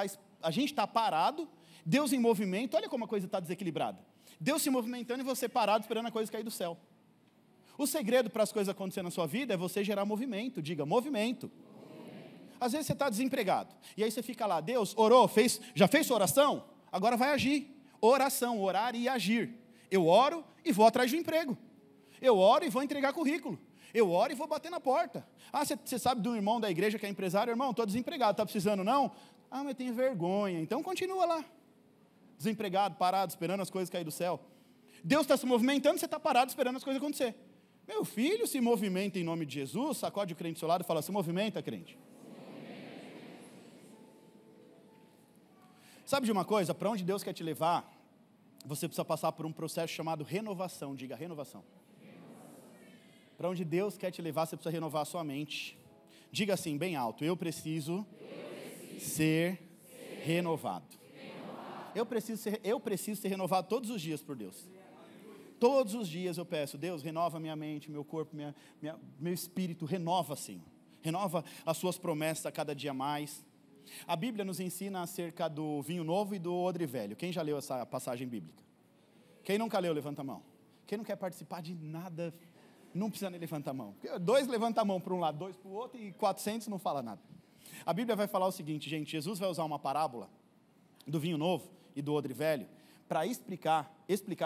está parado, Deus em movimento, olha como a coisa está desequilibrada. Deus se movimentando e você parado esperando a coisa cair do céu. O segredo para as coisas acontecerem na sua vida é você gerar movimento, diga movimento. Às vezes você está desempregado, e aí você fica lá, Deus orou, já fez sua oração? Agora vai agir. Oração, orar e agir. Eu oro e vou atrás de um emprego. Eu oro e vou entregar currículo. Eu oro e vou bater na porta. Você sabe de um irmão da igreja que é empresário? Irmão, estou desempregado, está precisando não? Mas eu tenho vergonha. Então continua lá. Desempregado, parado, esperando as coisas cair do céu. Deus está se movimentando, você está parado esperando as coisas acontecer. Meu filho se movimenta em nome de Jesus, sacode o crente do seu lado e fala, se movimenta, crente. Sabe de uma coisa? Para onde Deus quer te levar, você precisa passar por um processo chamado renovação. Diga, renovação. Para onde Deus quer te levar, você precisa renovar a sua mente. Diga assim, bem alto, eu preciso ser renovado. Eu preciso ser renovado todos os dias por Deus. Todos os dias eu peço, Deus, renova minha mente, meu corpo, meu espírito, renova, Senhor. Renova as suas promessas a cada dia mais. A Bíblia nos ensina acerca do vinho novo e do odre velho. Quem já leu essa passagem bíblica? Quem nunca leu, levanta a mão. Quem não quer participar de nada, não precisa nem levantar a mão. 2 levanta a mão para um lado, 2 para o outro e 400 não fala nada. A Bíblia vai falar o seguinte, gente, Jesus vai usar uma parábola do vinho novo e do odre velho para explicar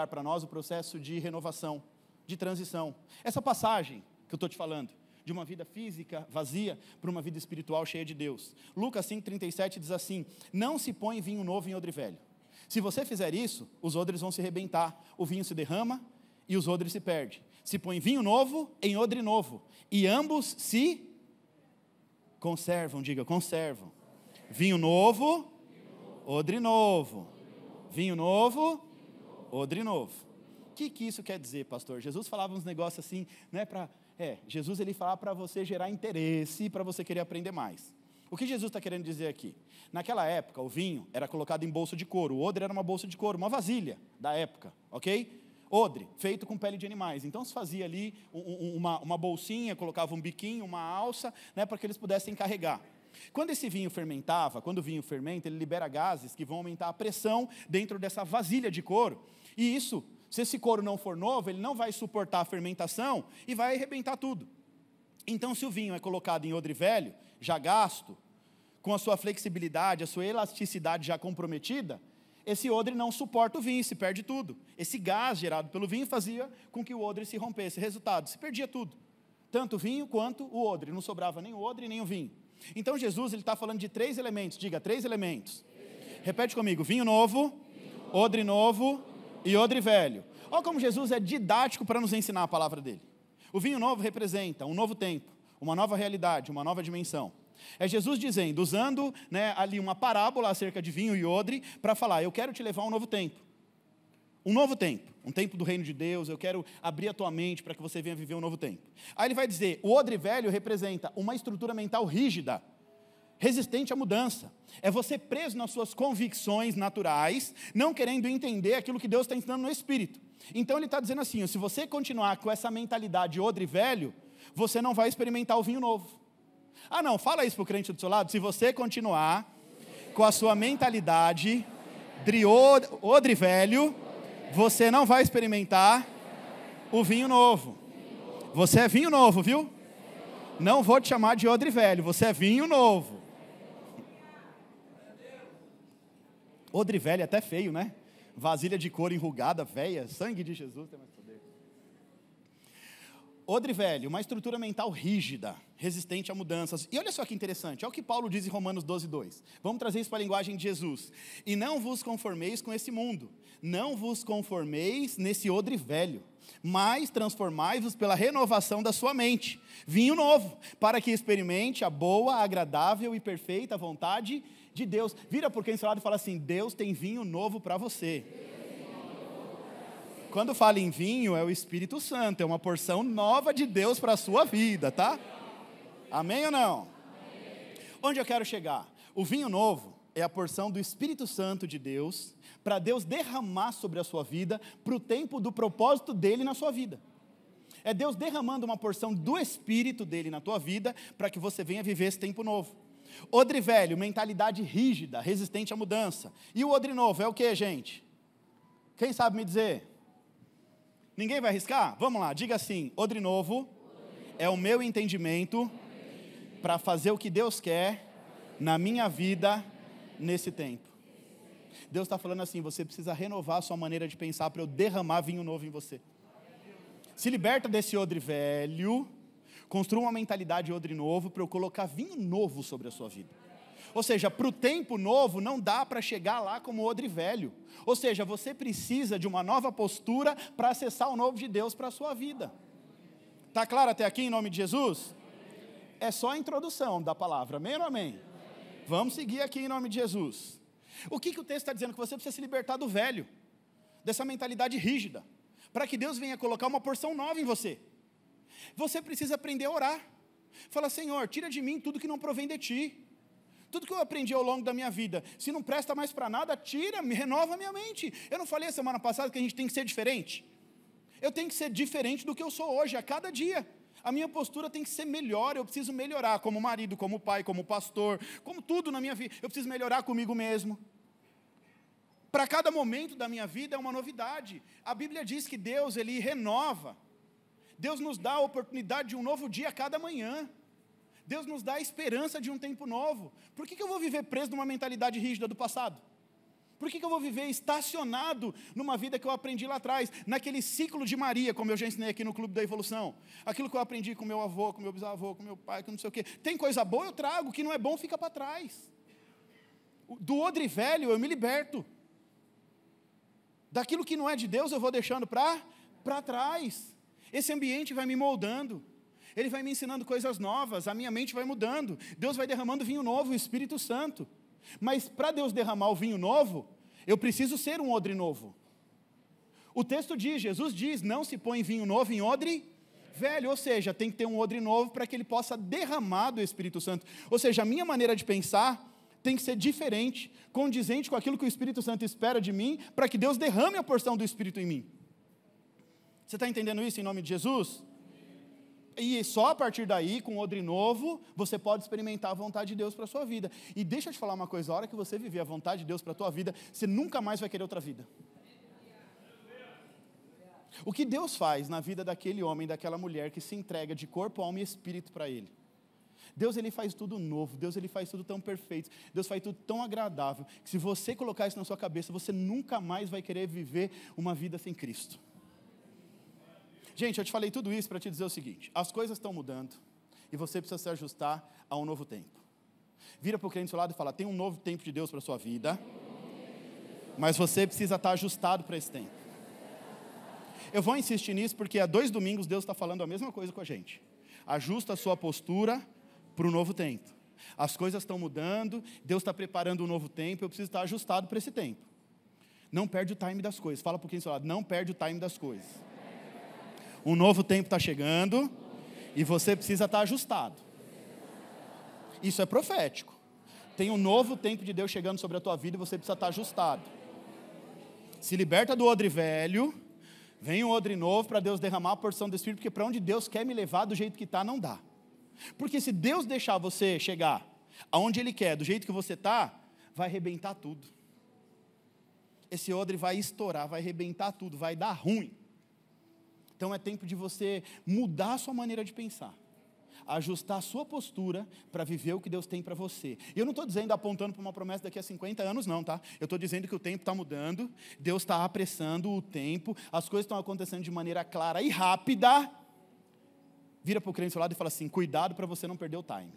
para nós o processo de renovação, de transição. Essa passagem que eu estou te falando, de uma vida física vazia para uma vida espiritual cheia de Deus. Lucas 5,37 diz assim, não se põe vinho novo em odre velho. Se você fizer isso, os odres vão se arrebentar, o vinho se derrama e os odres se perdem. Se põe vinho novo em odre novo, e ambos se conservam, diga, conservam. Vinho novo, odre novo. Vinho novo, odre novo. O que isso quer dizer, pastor? Jesus falava uns negócios assim, não é para... Jesus ele fala para você gerar interesse, para você querer aprender mais. O que Jesus está querendo dizer aqui? Naquela época, o vinho era colocado em bolsa de couro. O odre era uma bolsa de couro, uma vasilha da época, ok? Odre, feito com pele de animais. Então se fazia ali uma bolsinha, colocava um biquinho, uma alça, né, para que eles pudessem carregar. Quando esse vinho fermentava, quando o vinho fermenta, ele libera gases que vão aumentar a pressão dentro dessa vasilha de couro. E isso, se esse couro não for novo, ele não vai suportar a fermentação e vai arrebentar tudo. Então, se o vinho é colocado em odre velho, já gasto, com a sua flexibilidade, a sua elasticidade já comprometida, esse odre não suporta o vinho, se perde tudo. Esse gás gerado pelo vinho fazia com que o odre se rompesse. Resultado, se perdia tudo. Tanto o vinho quanto o odre. Não sobrava nem o odre nem o vinho. Então, Jesus está falando de 3 elementos. Diga, 3 elementos. Repete comigo, vinho novo, odre novo e odre velho. Olha como Jesus é didático para nos ensinar a palavra dele. O vinho novo representa um novo tempo, uma nova realidade, uma nova dimensão. É Jesus dizendo, usando ali uma parábola acerca de vinho e odre, para falar, eu quero te levar a um novo tempo. Um novo tempo, um tempo do reino de Deus, eu quero abrir a tua mente para que você venha viver um novo tempo. Aí ele vai dizer, o odre velho representa uma estrutura mental rígida, resistente à mudança. É você preso nas suas convicções naturais, não querendo entender aquilo que Deus está ensinando no Espírito. Então ele está dizendo assim, se você continuar com essa mentalidade odre velho, você não vai experimentar o vinho novo. Ah não, fala isso para o crente do seu lado, se você continuar com a sua mentalidade de odre velho, você não vai experimentar o vinho novo. Você é vinho novo, viu? Não vou te chamar de odre velho, você é vinho novo. Odre velho é até feio, né? Vasilha de couro enrugada, velha, sangue de Jesus tem mais poder. Odre velho, uma estrutura mental rígida, resistente a mudanças. E olha só que interessante, é o que Paulo diz em Romanos 12:2. Vamos trazer isso para a linguagem de Jesus. E não vos conformeis com esse mundo, não vos conformeis nesse odre velho, mas transformai-vos pela renovação da sua mente, vinho novo, para que experimente a boa, agradável e perfeita vontade de Deus. Vira por quem seu lado e fala assim: Deus tem vinho novo para você. Quando fala em vinho, é o Espírito Santo, é uma porção nova de Deus para a sua vida, tá? Amém ou não? Amém. Onde eu quero chegar? O vinho novo é a porção do Espírito Santo de Deus, para Deus derramar sobre a sua vida, para o tempo do propósito dele na sua vida. É Deus derramando uma porção do Espírito dele na tua vida, para que você venha viver esse tempo novo. Odre velho, mentalidade rígida, resistente à mudança. E o odre novo é o que, gente? Quem sabe me dizer? Ninguém vai arriscar? Vamos lá, diga assim: odre novo é o meu entendimento para fazer o que Deus quer na minha vida nesse tempo. Deus está falando assim: você precisa renovar a sua maneira de pensar para eu derramar vinho novo em você. Se liberta desse odre velho, construa uma mentalidade de odre novo para eu colocar vinho novo sobre a sua vida. Ou seja, para o tempo novo não dá para chegar lá como odre velho. Ou seja, você precisa de uma nova postura para acessar o novo de Deus para a sua vida. Está claro até aqui em nome de Jesus? É só a introdução da palavra, amém ou não amém? Vamos seguir aqui em nome de Jesus. O que o texto está dizendo? Que você precisa se libertar do velho, dessa mentalidade rígida, para que Deus venha colocar uma porção nova em você. Você precisa aprender a orar. Fala: Senhor, tira de mim tudo que não provém de Ti. Tudo que eu aprendi ao longo da minha vida, se não presta mais para nada, tira, me renova a minha mente. Eu não falei a semana passada que a gente tem que ser diferente? Eu tenho que ser diferente do que eu sou hoje, a cada dia. A minha postura tem que ser melhor, eu preciso melhorar como marido, como pai, como pastor, como tudo na minha vida. Eu preciso melhorar comigo mesmo. Para cada momento da minha vida é uma novidade. A Bíblia diz que Deus, Ele renova. Deus nos dá a oportunidade de um novo dia a cada manhã. Deus nos dá a esperança de um tempo novo. Por que eu vou viver preso numa mentalidade rígida do passado? Por que eu vou viver estacionado numa vida que eu aprendi lá atrás, naquele ciclo de Maria, como eu já ensinei aqui no Clube da Evolução? Aquilo que eu aprendi com meu avô, com meu bisavô, com meu pai, com não sei o quê. Tem coisa boa, eu trago, o que não é bom fica para trás. Do odre velho eu me liberto. Daquilo que não é de Deus eu vou deixando para trás. Esse ambiente vai me moldando. Ele vai me ensinando coisas novas, a minha mente vai mudando. Deus vai derramando vinho novo, o Espírito Santo. Mas para Deus derramar o vinho novo, eu preciso ser um odre novo. O texto diz, Jesus diz, não se põe vinho novo em odre velho. Ou seja, tem que ter um odre novo para que ele possa derramar do Espírito Santo. Ou seja, a minha maneira de pensar tem que ser diferente, condizente com aquilo que o Espírito Santo espera de mim, para que Deus derrame a porção do Espírito em mim. Você está entendendo isso em nome de Jesus? E só a partir daí, com odre novo, você pode experimentar a vontade de Deus para a sua vida. E deixa eu te falar uma coisa, a hora que você viver a vontade de Deus para a tua vida, você nunca mais vai querer outra vida. O que Deus faz na vida daquele homem, daquela mulher que se entrega de corpo, alma e espírito para Ele? Deus, Ele faz tudo novo, Deus, Ele faz tudo tão perfeito, Deus faz tudo tão agradável, que se você colocar isso na sua cabeça, você nunca mais vai querer viver uma vida sem Cristo. Gente, eu te falei tudo isso para te dizer o seguinte: as coisas estão mudando e você precisa se ajustar a um novo tempo. Vira para o crente do seu lado e fala: tem um novo tempo de Deus para a sua vida, mas você precisa estar ajustado para esse tempo. Eu vou insistir nisso porque há 2 domingos Deus está falando a mesma coisa com a gente. Ajusta a sua postura para o novo tempo. As coisas estão mudando, Deus está preparando um novo tempo, eu preciso estar ajustado para esse tempo. Não perde o time das coisas. Fala para o crente do seu lado: não perde o time das coisas. Um novo tempo está chegando e você precisa estar ajustado. Isso é profético. Tem um novo tempo de Deus chegando sobre a tua vida e você precisa estar ajustado. Se liberta do odre velho, vem um odre novo para Deus derramar a porção do Espírito, porque para onde Deus quer me levar do jeito que está, não dá. Porque se Deus deixar você chegar aonde Ele quer, do jeito que você está, vai arrebentar tudo. Esse odre vai estourar, vai arrebentar tudo, vai dar ruim. Então é tempo de você mudar a sua maneira de pensar. ajustar a sua postura para viver o que Deus tem para você. E eu não estou dizendo, apontando para uma promessa daqui a 50 anos não, tá? Eu estou dizendo que o tempo está mudando, Deus está apressando o tempo, as coisas estão acontecendo de maneira clara e rápida. Vira para o crente do seu lado e fala assim, cuidado para você não perder o time.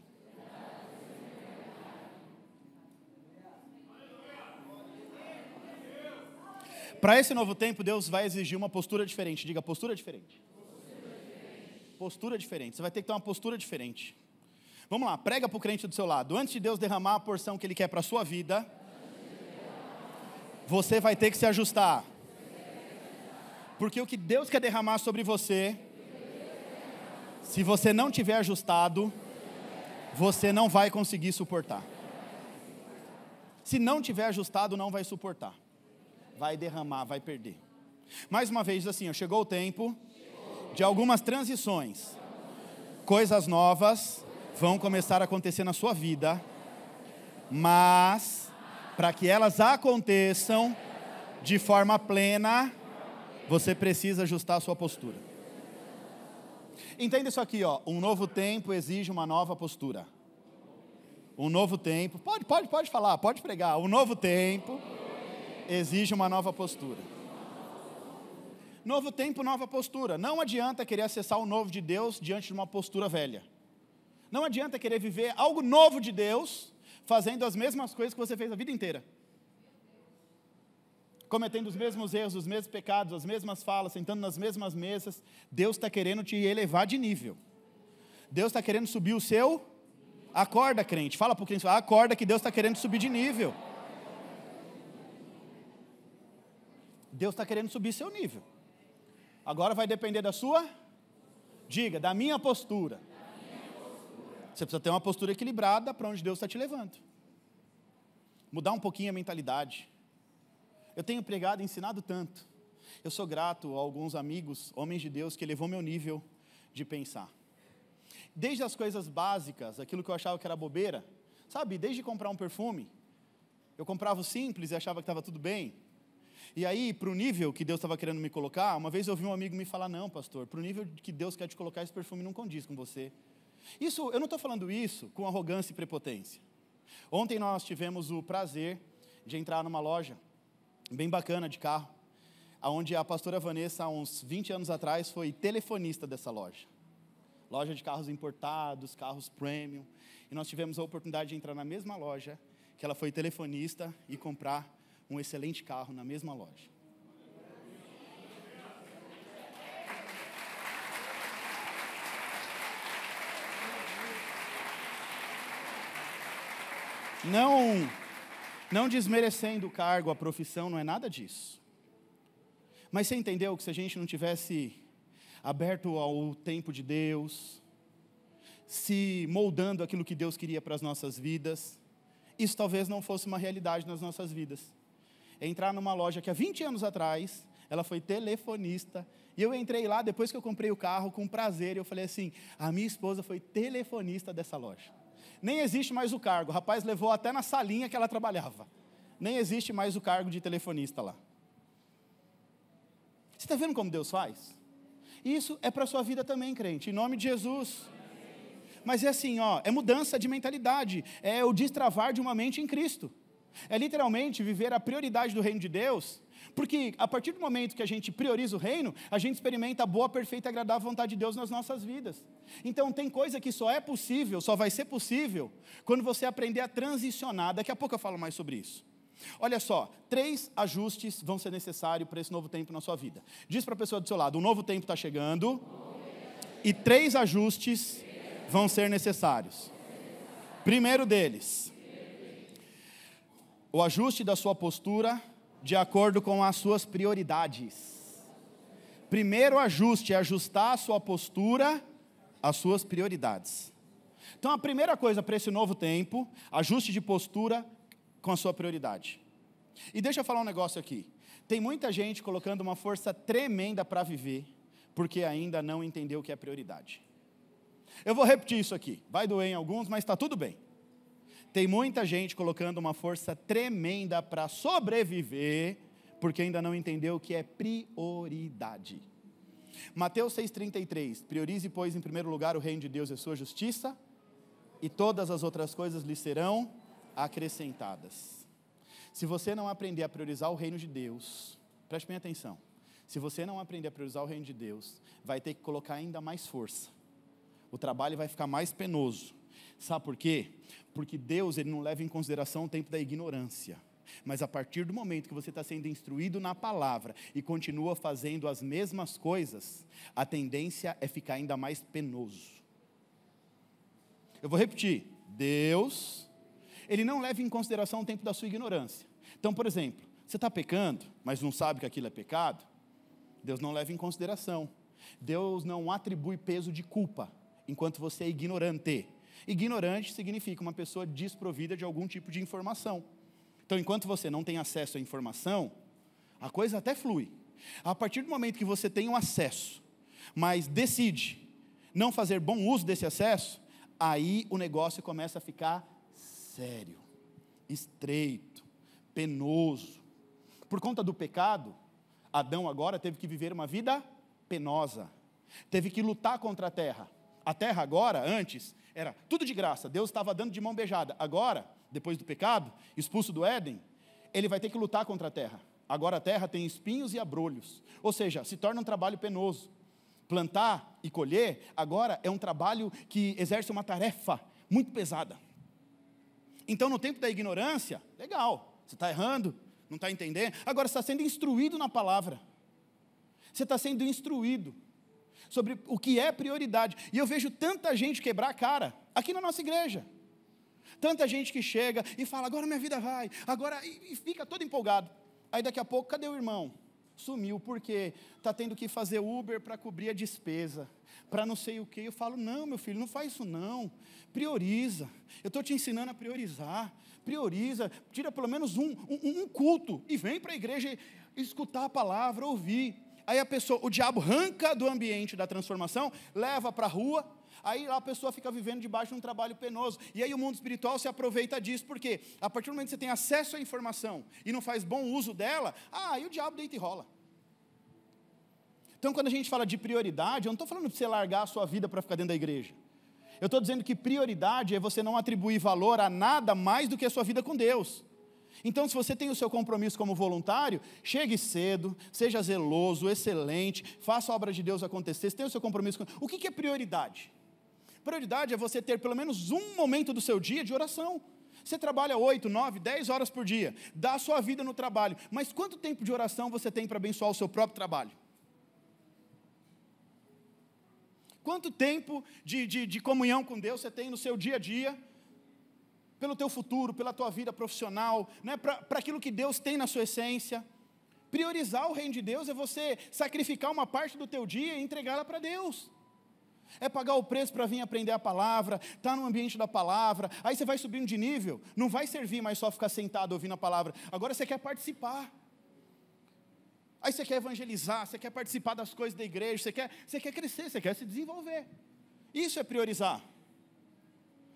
Para esse novo tempo, Deus vai exigir uma postura diferente. Diga, postura diferente. Postura diferente. Você vai ter que ter uma postura diferente. Vamos lá, prega para o crente do seu lado. Antes de Deus derramar a porção que Ele quer para a sua vida, você vai ter que se ajustar. Porque o que Deus quer derramar sobre você, se você não tiver ajustado, você não vai conseguir suportar. Se não tiver ajustado, não vai suportar. Vai derramar, vai perder. Mais uma vez, assim, chegou o tempo de algumas transições. Coisas novas vão começar a acontecer na sua vida, mas, para que elas aconteçam de forma plena, você precisa ajustar a sua postura. Entenda isso aqui, um novo tempo exige uma nova postura. Um novo tempo, pode falar, pode pregar. Um novo tempo exige uma nova postura. Novo tempo, nova postura. Não adianta querer acessar o novo de Deus diante de uma postura velha. Não adianta querer viver algo novo de Deus, fazendo as mesmas coisas que você fez a vida inteira. Cometendo os mesmos erros, os mesmos pecados, as mesmas falas, sentando nas mesmas mesas. Deus está querendo te elevar de nível. Deus está querendo subir o seu... Acorda, crente. Fala para o crente, acorda que Deus está querendo subir de nível. Deus está querendo subir seu nível. Agora vai depender da sua, diga, da minha postura. Você precisa ter uma postura equilibrada para onde Deus está te levando. Mudar um pouquinho a mentalidade. Eu tenho pregado e ensinado tanto. Eu sou grato a alguns amigos, homens de Deus, que elevou meu nível de pensar. Desde as coisas básicas, aquilo que eu achava que era bobeira, sabe, desde comprar um perfume, eu comprava o simples e achava que estava tudo bem. E aí, para o nível que Deus estava querendo me colocar, uma vez eu ouvi um amigo me falar, não, pastor, para o nível que Deus quer te colocar, esse perfume não condiz com você. Isso, eu não estou falando isso com arrogância e prepotência. Ontem nós tivemos o prazer de entrar numa loja bem bacana de carro, onde a pastora Vanessa, há uns 20 anos atrás, foi telefonista dessa loja. Loja de carros importados, carros premium. E nós tivemos a oportunidade de entrar na mesma loja que ela foi telefonista e comprar um excelente carro na mesma loja. Não desmerecendo o cargo, a profissão, não é nada disso. Mas você entendeu que se a gente não tivesse aberto ao tempo de Deus, se moldando aquilo que Deus queria para as nossas vidas, isso talvez não fosse uma realidade nas nossas vidas. Entrar numa loja que há 20 anos atrás, ela foi telefonista, e eu entrei lá depois que eu comprei o carro com prazer, e eu falei assim, a minha esposa foi telefonista dessa loja. Nem existe mais o cargo, o rapaz levou até na salinha que ela trabalhava. Nem existe mais o cargo de telefonista lá. Você está vendo como Deus faz? Isso é para a sua vida também, crente, em nome de Jesus. Mas é assim, é mudança de mentalidade, é o destravar de uma mente em Cristo. É literalmente viver a prioridade do reino de Deus, porque a partir do momento que a gente prioriza o reino, a gente experimenta a boa, perfeita e agradável vontade de Deus nas nossas vidas. Então tem coisa que só é possível, só vai ser possível, quando você aprender a transicionar. Daqui a pouco eu falo mais sobre isso. Olha só, 3 ajustes vão ser necessários para esse novo tempo na sua vida. Diz para a pessoa do seu lado, um novo tempo está chegando, e 3 ajustes vão ser necessários. Primeiro deles, o ajuste da sua postura de acordo com as suas prioridades. Primeiro ajuste é ajustar a sua postura às suas prioridades. Então a primeira coisa para esse novo tempo, ajuste de postura com a sua prioridade. E deixa eu falar um negócio aqui. Tem muita gente colocando uma força tremenda para viver, porque ainda não entendeu o que é prioridade. Eu vou repetir isso aqui, vai doer em alguns, mas está tudo bem. Tem muita gente colocando uma força tremenda para sobreviver, porque ainda não entendeu o que é prioridade. Mateus 6,33, priorize, pois, em primeiro lugar o reino de Deus e a sua justiça, e todas as outras coisas lhe serão acrescentadas. Se você não aprender a priorizar o reino de Deus, preste bem atenção, se você não aprender a priorizar o reino de Deus, vai ter que colocar ainda mais força, o trabalho vai ficar mais penoso. Sabe por quê? Porque Deus, Ele não leva em consideração o tempo da ignorância, mas a partir do momento que você está sendo instruído na palavra e continua fazendo as mesmas coisas, a tendência é ficar ainda mais penoso. Eu vou repetir, Deus, Ele não leva em consideração o tempo da sua ignorância. Então, por exemplo, você está pecando, mas não sabe que aquilo é pecado, Deus não leva em consideração. Deus não atribui peso de culpa, enquanto você é ignorante. Ignorante significa uma pessoa desprovida de algum tipo de informação. Então, enquanto você não tem acesso à informação, a coisa até flui. A partir do momento que você tem um acesso, mas decide não fazer bom uso desse acesso, aí o negócio começa a ficar sério, estreito, penoso. Por conta do pecado, Adão agora teve que viver uma vida penosa, teve que lutar contra a terra. A terra agora, antes, era tudo de graça, Deus estava dando de mão beijada. Agora, depois do pecado, expulso do Éden, ele vai ter que lutar contra a terra. Agora a terra tem espinhos e abrolhos, ou seja, se torna um trabalho penoso. Plantar e colher, agora é um trabalho que exerce uma tarefa muito pesada. Então, no tempo da ignorância, legal, você está errando, não está entendendo. Agora, você está sendo instruído na palavra. Você está sendo instruído sobre o que é prioridade. E eu vejo tanta gente quebrar a cara, aqui na nossa igreja. Tanta gente que chega e fala, agora minha vida vai, agora, e fica todo empolgado. Aí daqui a pouco, cadê o irmão? Sumiu, porque está tendo que fazer Uber para cobrir a despesa, para não sei o quê. Eu falo, não, meu filho, não faz isso não, prioriza, eu estou te ensinando a priorizar, prioriza, tira pelo menos um culto, e vem para a igreja escutar a palavra, ouvir. Aí a pessoa, o diabo arranca do ambiente da transformação, leva para a rua, aí lá a pessoa fica vivendo debaixo de um trabalho penoso, e aí o mundo espiritual se aproveita disso, porque a partir do momento que você tem acesso à informação, e não faz bom uso dela, aí o diabo deita e rola. Então quando a gente fala de prioridade, eu não estou falando para você largar a sua vida para ficar dentro da igreja, eu estou dizendo que prioridade é você não atribuir valor a nada mais do que a sua vida com Deus. Então, se você tem o seu compromisso como voluntário, chegue cedo, seja zeloso, excelente, faça a obra de Deus acontecer, você tem o seu compromisso com... O que é prioridade? Prioridade é você ter pelo menos um momento do seu dia de oração. Você trabalha 8, 9, 10 horas por dia, dá a sua vida no trabalho, mas quanto tempo de oração você tem para abençoar o seu próprio trabalho? Quanto tempo de comunhão com Deus você tem no seu dia a dia, pelo teu futuro, pela tua vida profissional, né, para aquilo que Deus tem na sua essência? Priorizar o reino de Deus é você sacrificar uma parte do teu dia e entregá-la para Deus. É pagar o preço para vir aprender a palavra, estar no ambiente da palavra, aí você vai subindo de nível, não vai servir mais só ficar sentado ouvindo a palavra, agora você quer participar. Aí você quer evangelizar, você quer participar das coisas da igreja, você quer crescer, você quer se desenvolver. Isso é priorizar.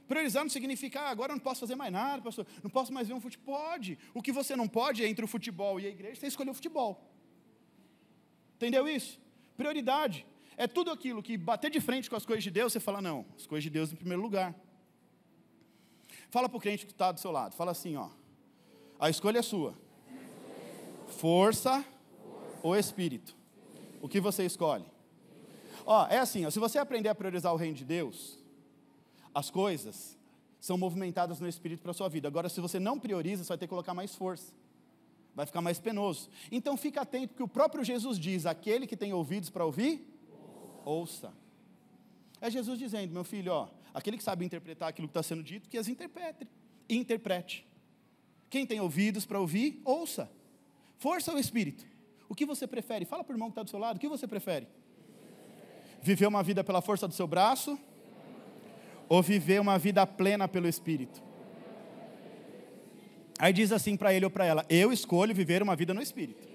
Priorizar não significa, agora eu não posso fazer mais nada, pastor, não posso mais ver um futebol. Pode. O que você não pode é entre o futebol e a igreja, você escolheu o futebol. Entendeu isso? Prioridade é tudo aquilo que bater de frente com as coisas de Deus, você fala, não, as coisas de Deus em primeiro lugar. Fala para o crente que está do seu lado, fala assim, ó, a escolha é sua. Força ou espírito? O que você escolhe? Ó, é assim, ó, se você aprender a priorizar o reino de Deus, as coisas são movimentadas no espírito para a sua vida. Agora, se você não prioriza, você vai ter que colocar mais força, vai ficar mais penoso. Então fica atento, porque o próprio Jesus diz, aquele que tem ouvidos para ouvir, ouça. É Jesus dizendo, meu filho, ó, aquele que sabe interpretar aquilo que está sendo dito, que as interprete. Quem tem ouvidos para ouvir, ouça. Força ou espírito? O que você prefere? Fala para o irmão que está do seu lado, o que você prefere? Viver uma vida pela força do seu braço, ou viver uma vida plena pelo Espírito? Aí diz assim para ele ou para ela, eu escolho viver uma vida no Espírito.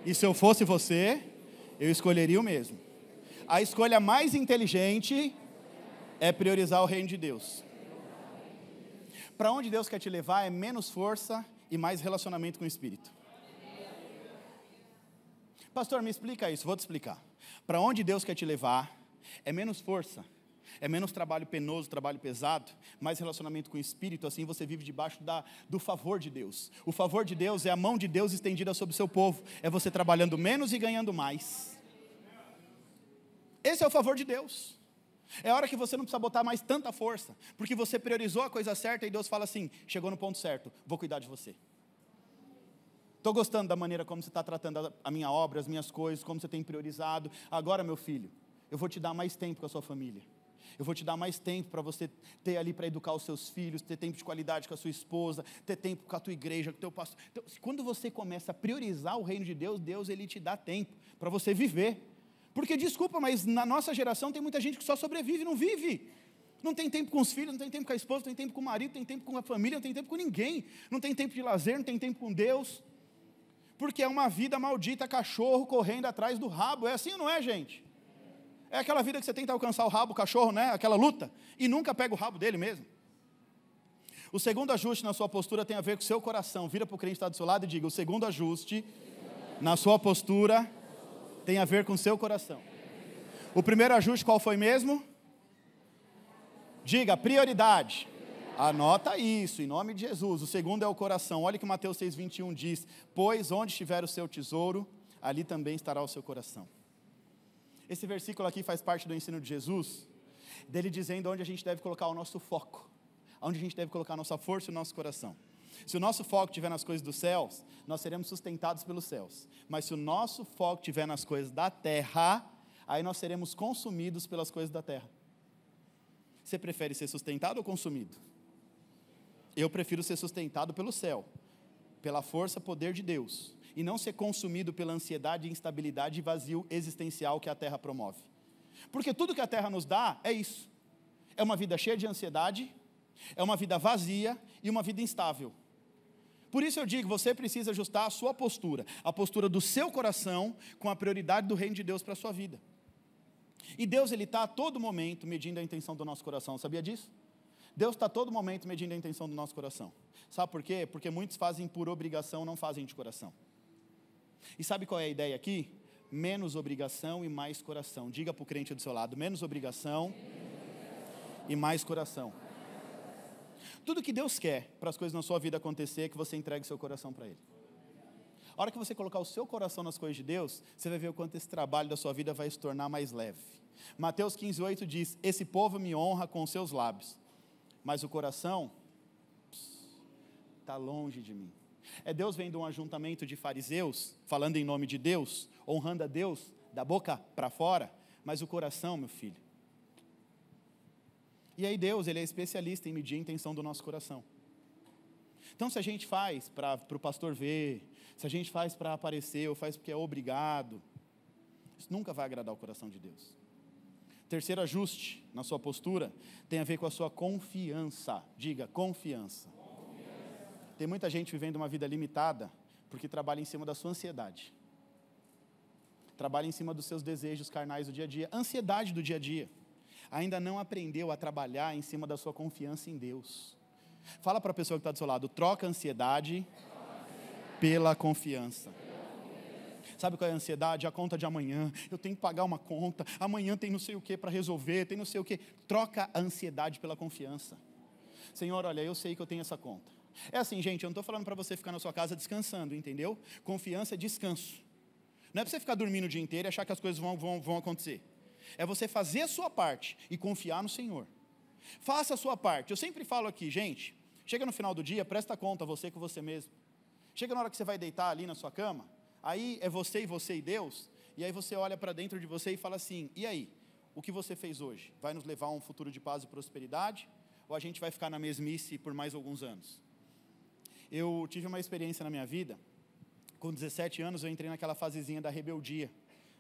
E se eu fosse você, eu escolheria o mesmo. A escolha mais inteligente é priorizar o reino de Deus. Para onde Deus quer te levar é menos força e mais relacionamento com o Espírito. Pastor, me explica isso, vou te explicar. para onde Deus quer te levar, é menos força, é menos trabalho penoso, trabalho pesado, mais relacionamento com o Espírito, assim você vive debaixo do favor de Deus. O favor de Deus é a mão de Deus estendida sobre o seu povo, é você trabalhando menos e ganhando mais. Esse é o favor de Deus. É a hora que você não precisa botar mais tanta força, porque você priorizou a coisa certa e Deus fala assim, chegou no ponto certo, vou cuidar de você. Estou gostando da maneira como você está tratando a minha obra, as minhas coisas, como você tem priorizado. Agora, meu filho, eu vou te dar mais tempo com a sua família. Eu vou te dar mais tempo para você ter ali para educar os seus filhos, ter tempo de qualidade com a sua esposa, ter tempo com a tua igreja, com o teu pastor. Então, quando você começa a priorizar o reino de Deus, Deus ele te dá tempo para você viver. Porque, desculpa, mas na nossa geração tem muita gente que só sobrevive, não vive. Não tem tempo com os filhos, não tem tempo com a esposa, não tem tempo com o marido, não tem tempo com a família, não tem tempo com ninguém. Não tem tempo de lazer, não tem tempo com Deus. Porque é uma vida maldita, cachorro correndo atrás do rabo. É assim ou não é, gente? É aquela vida que você tenta alcançar o rabo, o cachorro, né? Aquela luta, e nunca pega o rabo dele mesmo. O segundo ajuste na sua postura tem a ver com o seu coração. Vira para o crente que está do seu lado e diga, o segundo ajuste na sua postura tem a ver com o seu coração. O primeiro ajuste qual foi mesmo? Diga, prioridade. Anota isso, em nome de Jesus. O segundo é o coração. Olha que Mateus 6,21 diz, pois onde estiver o seu tesouro, ali também estará o seu coração. Esse versículo aqui faz parte do ensino de Jesus, dele dizendo onde a gente deve colocar o nosso foco, onde a gente deve colocar a nossa força e o nosso coração. Se o nosso foco estiver nas coisas dos céus, nós seremos sustentados pelos céus. Mas se o nosso foco estiver nas coisas da terra, aí nós seremos consumidos pelas coisas da terra. Você prefere ser sustentado ou consumido? Eu prefiro ser sustentado pelo céu, pela força, poder de Deus, e não ser consumido pela ansiedade, instabilidade e vazio existencial que a terra promove. Porque tudo que a terra nos dá é isso. É uma vida cheia de ansiedade, é uma vida vazia e uma vida instável. Por isso eu digo, você precisa ajustar a sua postura, a postura do seu coração com a prioridade do reino de Deus para a sua vida. E Deus, Ele está a todo momento medindo a intenção do nosso coração, sabia disso? Deus está a todo momento medindo a intenção do nosso coração. Sabe por quê? Porque muitos fazem por obrigação, não fazem de coração. E sabe qual é a ideia aqui? Menos obrigação e mais coração. Diga para o crente do seu lado, menos obrigação e mais coração. Tudo que Deus quer para as coisas na sua vida acontecer é que você entregue seu coração para Ele. A hora que você colocar o seu coração nas coisas de Deus, você vai ver o quanto esse trabalho da sua vida vai se tornar mais leve. Mateus 15:8 diz, esse povo me honra com os seus lábios, mas o coração está longe de mim. É Deus vendo um ajuntamento de fariseus, falando em nome de Deus, honrando a Deus, da boca para fora, mas o coração, meu filho. E aí Deus, Ele é especialista em medir a intenção do nosso coração. Então se a gente faz para o pastor ver, se a gente faz para aparecer, ou faz porque é obrigado, isso nunca vai agradar o coração de Deus. Terceiro ajuste na sua postura tem a ver com a sua confiança. Diga, confiança. Tem muita gente vivendo uma vida limitada porque trabalha em cima da sua ansiedade. Trabalha em cima dos seus desejos carnais do dia a dia. Ansiedade do dia a dia. Ainda não aprendeu a trabalhar em cima da sua confiança em Deus. Fala para a pessoa que está do seu lado, troca a ansiedade pela confiança. Sabe qual é a ansiedade? A conta de amanhã, eu tenho que pagar uma conta, amanhã tem não sei o que para resolver, tem não sei o que. Troca a ansiedade pela confiança. Senhor, olha, eu sei que eu tenho essa conta. É assim, gente, eu não estou falando para você ficar na sua casa descansando, entendeu? Confiança é descanso. Não é para você ficar dormindo o dia inteiro e achar que as coisas vão acontecer. É você fazer a sua parte e confiar no Senhor. Faça a sua parte. Eu sempre falo aqui, gente, chega no final do dia, presta conta você com você mesmo. Chega na hora que você vai deitar ali na sua cama, aí é você e Deus, e aí você olha para dentro de você e fala assim, e aí, o que você fez hoje? Vai nos levar a um futuro de paz e prosperidade? Ou a gente vai ficar na mesmice por mais alguns anos? Eu tive uma experiência na minha vida, com 17 anos eu entrei naquela fasezinha da rebeldia.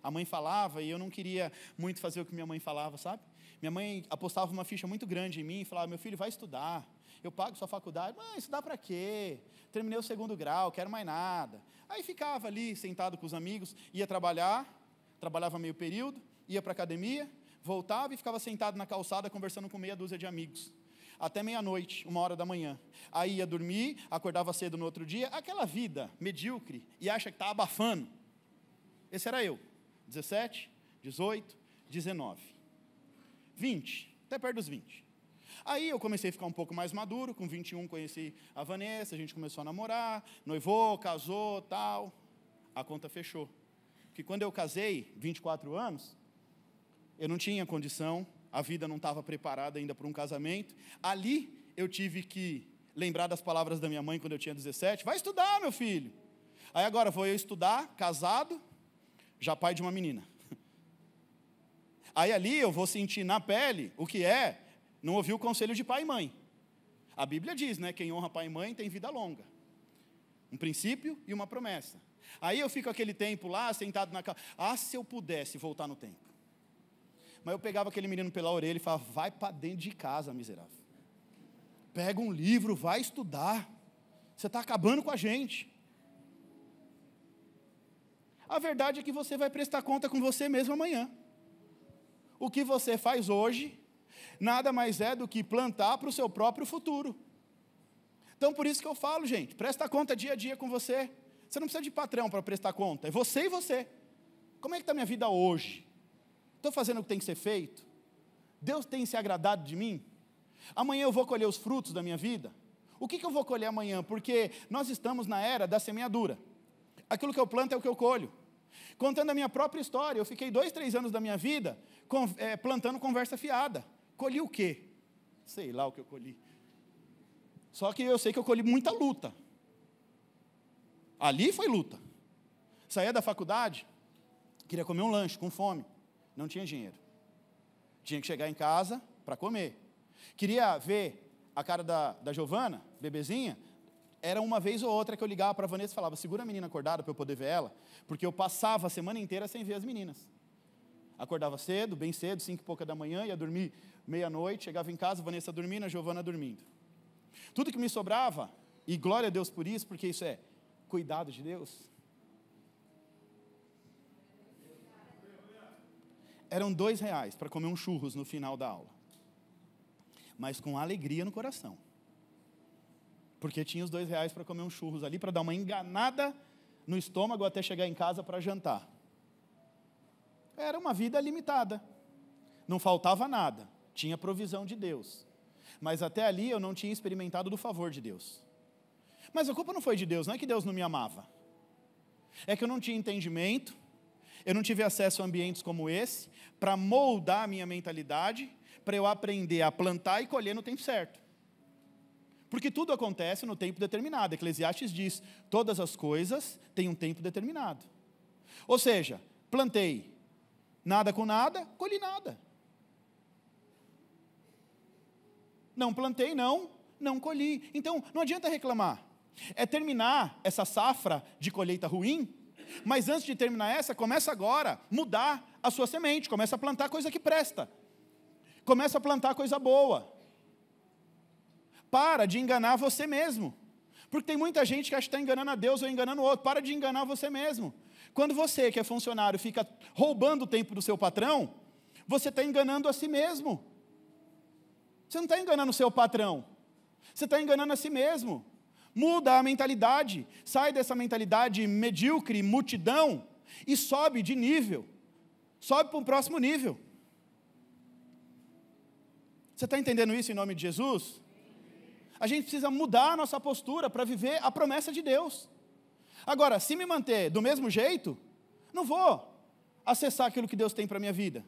A mãe falava e eu não queria muito fazer o que minha mãe falava, sabe? Minha mãe apostava uma ficha muito grande em mim e falava, meu filho, vai estudar, eu pago sua faculdade. Mãe, estudar para quê? Terminei o 2º grau, quero mais nada. Aí ficava ali, sentado com os amigos, ia trabalhar, trabalhava meio período, ia para a academia, voltava e ficava sentado na calçada conversando com meia dúzia de amigos. Até meia-noite, 1h da manhã. Aí ia dormir, acordava cedo no outro dia, aquela vida medíocre, e acha que está abafando. Esse era eu, 17, 18, 19, 20, até perto dos 20. Aí eu comecei a ficar um pouco mais maduro, com 21 conheci a Vanessa, a gente começou a namorar, noivou, casou, tal. A conta fechou. Porque quando eu casei, 24 anos, eu não tinha condição, a vida não estava preparada ainda para um casamento. Ali eu tive que lembrar das palavras da minha mãe quando eu tinha 17, vai estudar, meu filho. Aí agora vou eu estudar, casado, já pai de uma menina. Aí ali eu vou sentir na pele o que é não ouvir o conselho de pai e mãe. A Bíblia diz, né, quem honra pai e mãe tem vida longa. Um princípio e uma promessa. Aí eu fico aquele tempo lá, sentado na cama. Se eu pudesse voltar no tempo. Mas eu pegava aquele menino pela orelha e falava, vai para dentro de casa, miserável. Pega um livro, vai estudar. Você está acabando com a gente. A verdade é que você vai prestar conta com você mesmo amanhã. O que você faz hoje, nada mais é do que plantar para o seu próprio futuro. Então, por isso que eu falo, gente, presta conta dia a dia com você. Você não precisa de patrão para prestar conta, é você e você. Como é que está a minha vida hoje? Estou fazendo o que tem que ser feito? Deus tem se agradado de mim? Amanhã eu vou colher os frutos da minha vida? O que eu vou colher amanhã? Porque nós estamos na era da semeadura. Aquilo que eu planto é o que eu colho. Contando a minha própria história, eu fiquei 2, 3 anos da minha vida plantando conversa fiada. Colhi o quê? Sei lá o que eu colhi. Só que eu sei que eu colhi muita luta. Ali foi luta. Saía da faculdade, queria comer um lanche, com fome. Não tinha dinheiro. Tinha que chegar em casa para comer. Queria ver a cara da Giovana, bebezinha. Era uma vez ou outra que eu ligava para a Vanessa e falava, segura a menina acordada para eu poder ver ela, porque eu passava a semana inteira sem ver as meninas. Acordava cedo, bem cedo, 5 e pouca da manhã, ia dormir meia-noite, chegava em casa, a Vanessa dormindo, a Giovana dormindo. Tudo que me sobrava, e glória a Deus por isso, porque isso é cuidado de Deus, eram R$2 para comer um churros no final da aula, mas com alegria no coração, porque tinha os R$2 para comer um churros ali, para dar uma enganada no estômago até chegar em casa para jantar. Era uma vida limitada, não faltava nada, tinha provisão de Deus, mas até ali eu não tinha experimentado do favor de Deus. Mas a culpa não foi de Deus, não é que Deus não me amava, é que eu não tinha entendimento, eu não tive acesso a ambientes como esse, para moldar a minha mentalidade, para eu aprender a plantar e colher no tempo certo. Porque tudo acontece no tempo determinado. Eclesiastes diz, todas as coisas têm um tempo determinado. Ou seja, plantei nada com nada, colhi nada. Não plantei, não colhi. Então, não adianta reclamar. É terminar essa safra de colheita ruim, mas antes de terminar essa, começa agora a mudar a sua semente, começa a plantar coisa que presta. Começa a plantar coisa boa. Para de enganar você mesmo. Porque tem muita gente que acha que está enganando a Deus ou enganando o outro. Para de enganar você mesmo. Quando você, que é funcionário, fica roubando o tempo do seu patrão, você está enganando a si mesmo. Você não está enganando o seu patrão. Você está enganando a si mesmo. Muda a mentalidade. Sai dessa mentalidade medíocre, multidão, e sobe de nível. Sobe para um próximo nível. Você está entendendo isso em nome de Jesus? A gente precisa mudar a nossa postura para viver a promessa de Deus. Agora, se me manter do mesmo jeito, não vou acessar aquilo que Deus tem para a minha vida.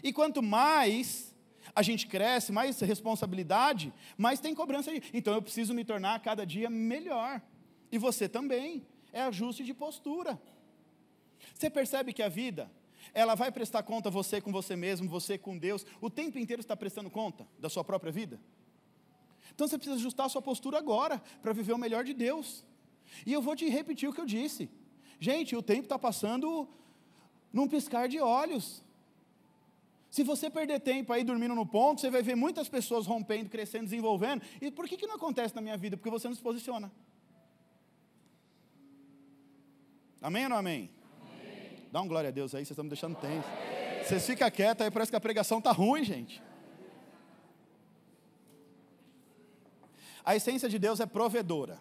E quanto mais a gente cresce, mais responsabilidade, mais tem cobrança. Então eu preciso me tornar cada dia melhor. E você também. É ajuste de postura. Você percebe que a vida, ela vai prestar conta você com você mesmo, você com Deus. O tempo inteiro está prestando conta da sua própria vida. Então você precisa ajustar a sua postura agora, para viver o melhor de Deus. E eu vou te repetir o que eu disse. Gente, o tempo está passando num piscar de olhos. Se você perder tempo aí dormindo no ponto, você vai ver muitas pessoas rompendo, crescendo, desenvolvendo. E por que não acontece na minha vida? Porque você não se posiciona. Amém ou não amém? Amém. Dá um glória a Deus aí, vocês estão me deixando tenso. Vocês ficam quietos aí, parece que a pregação está ruim, gente. A essência de Deus é provedora.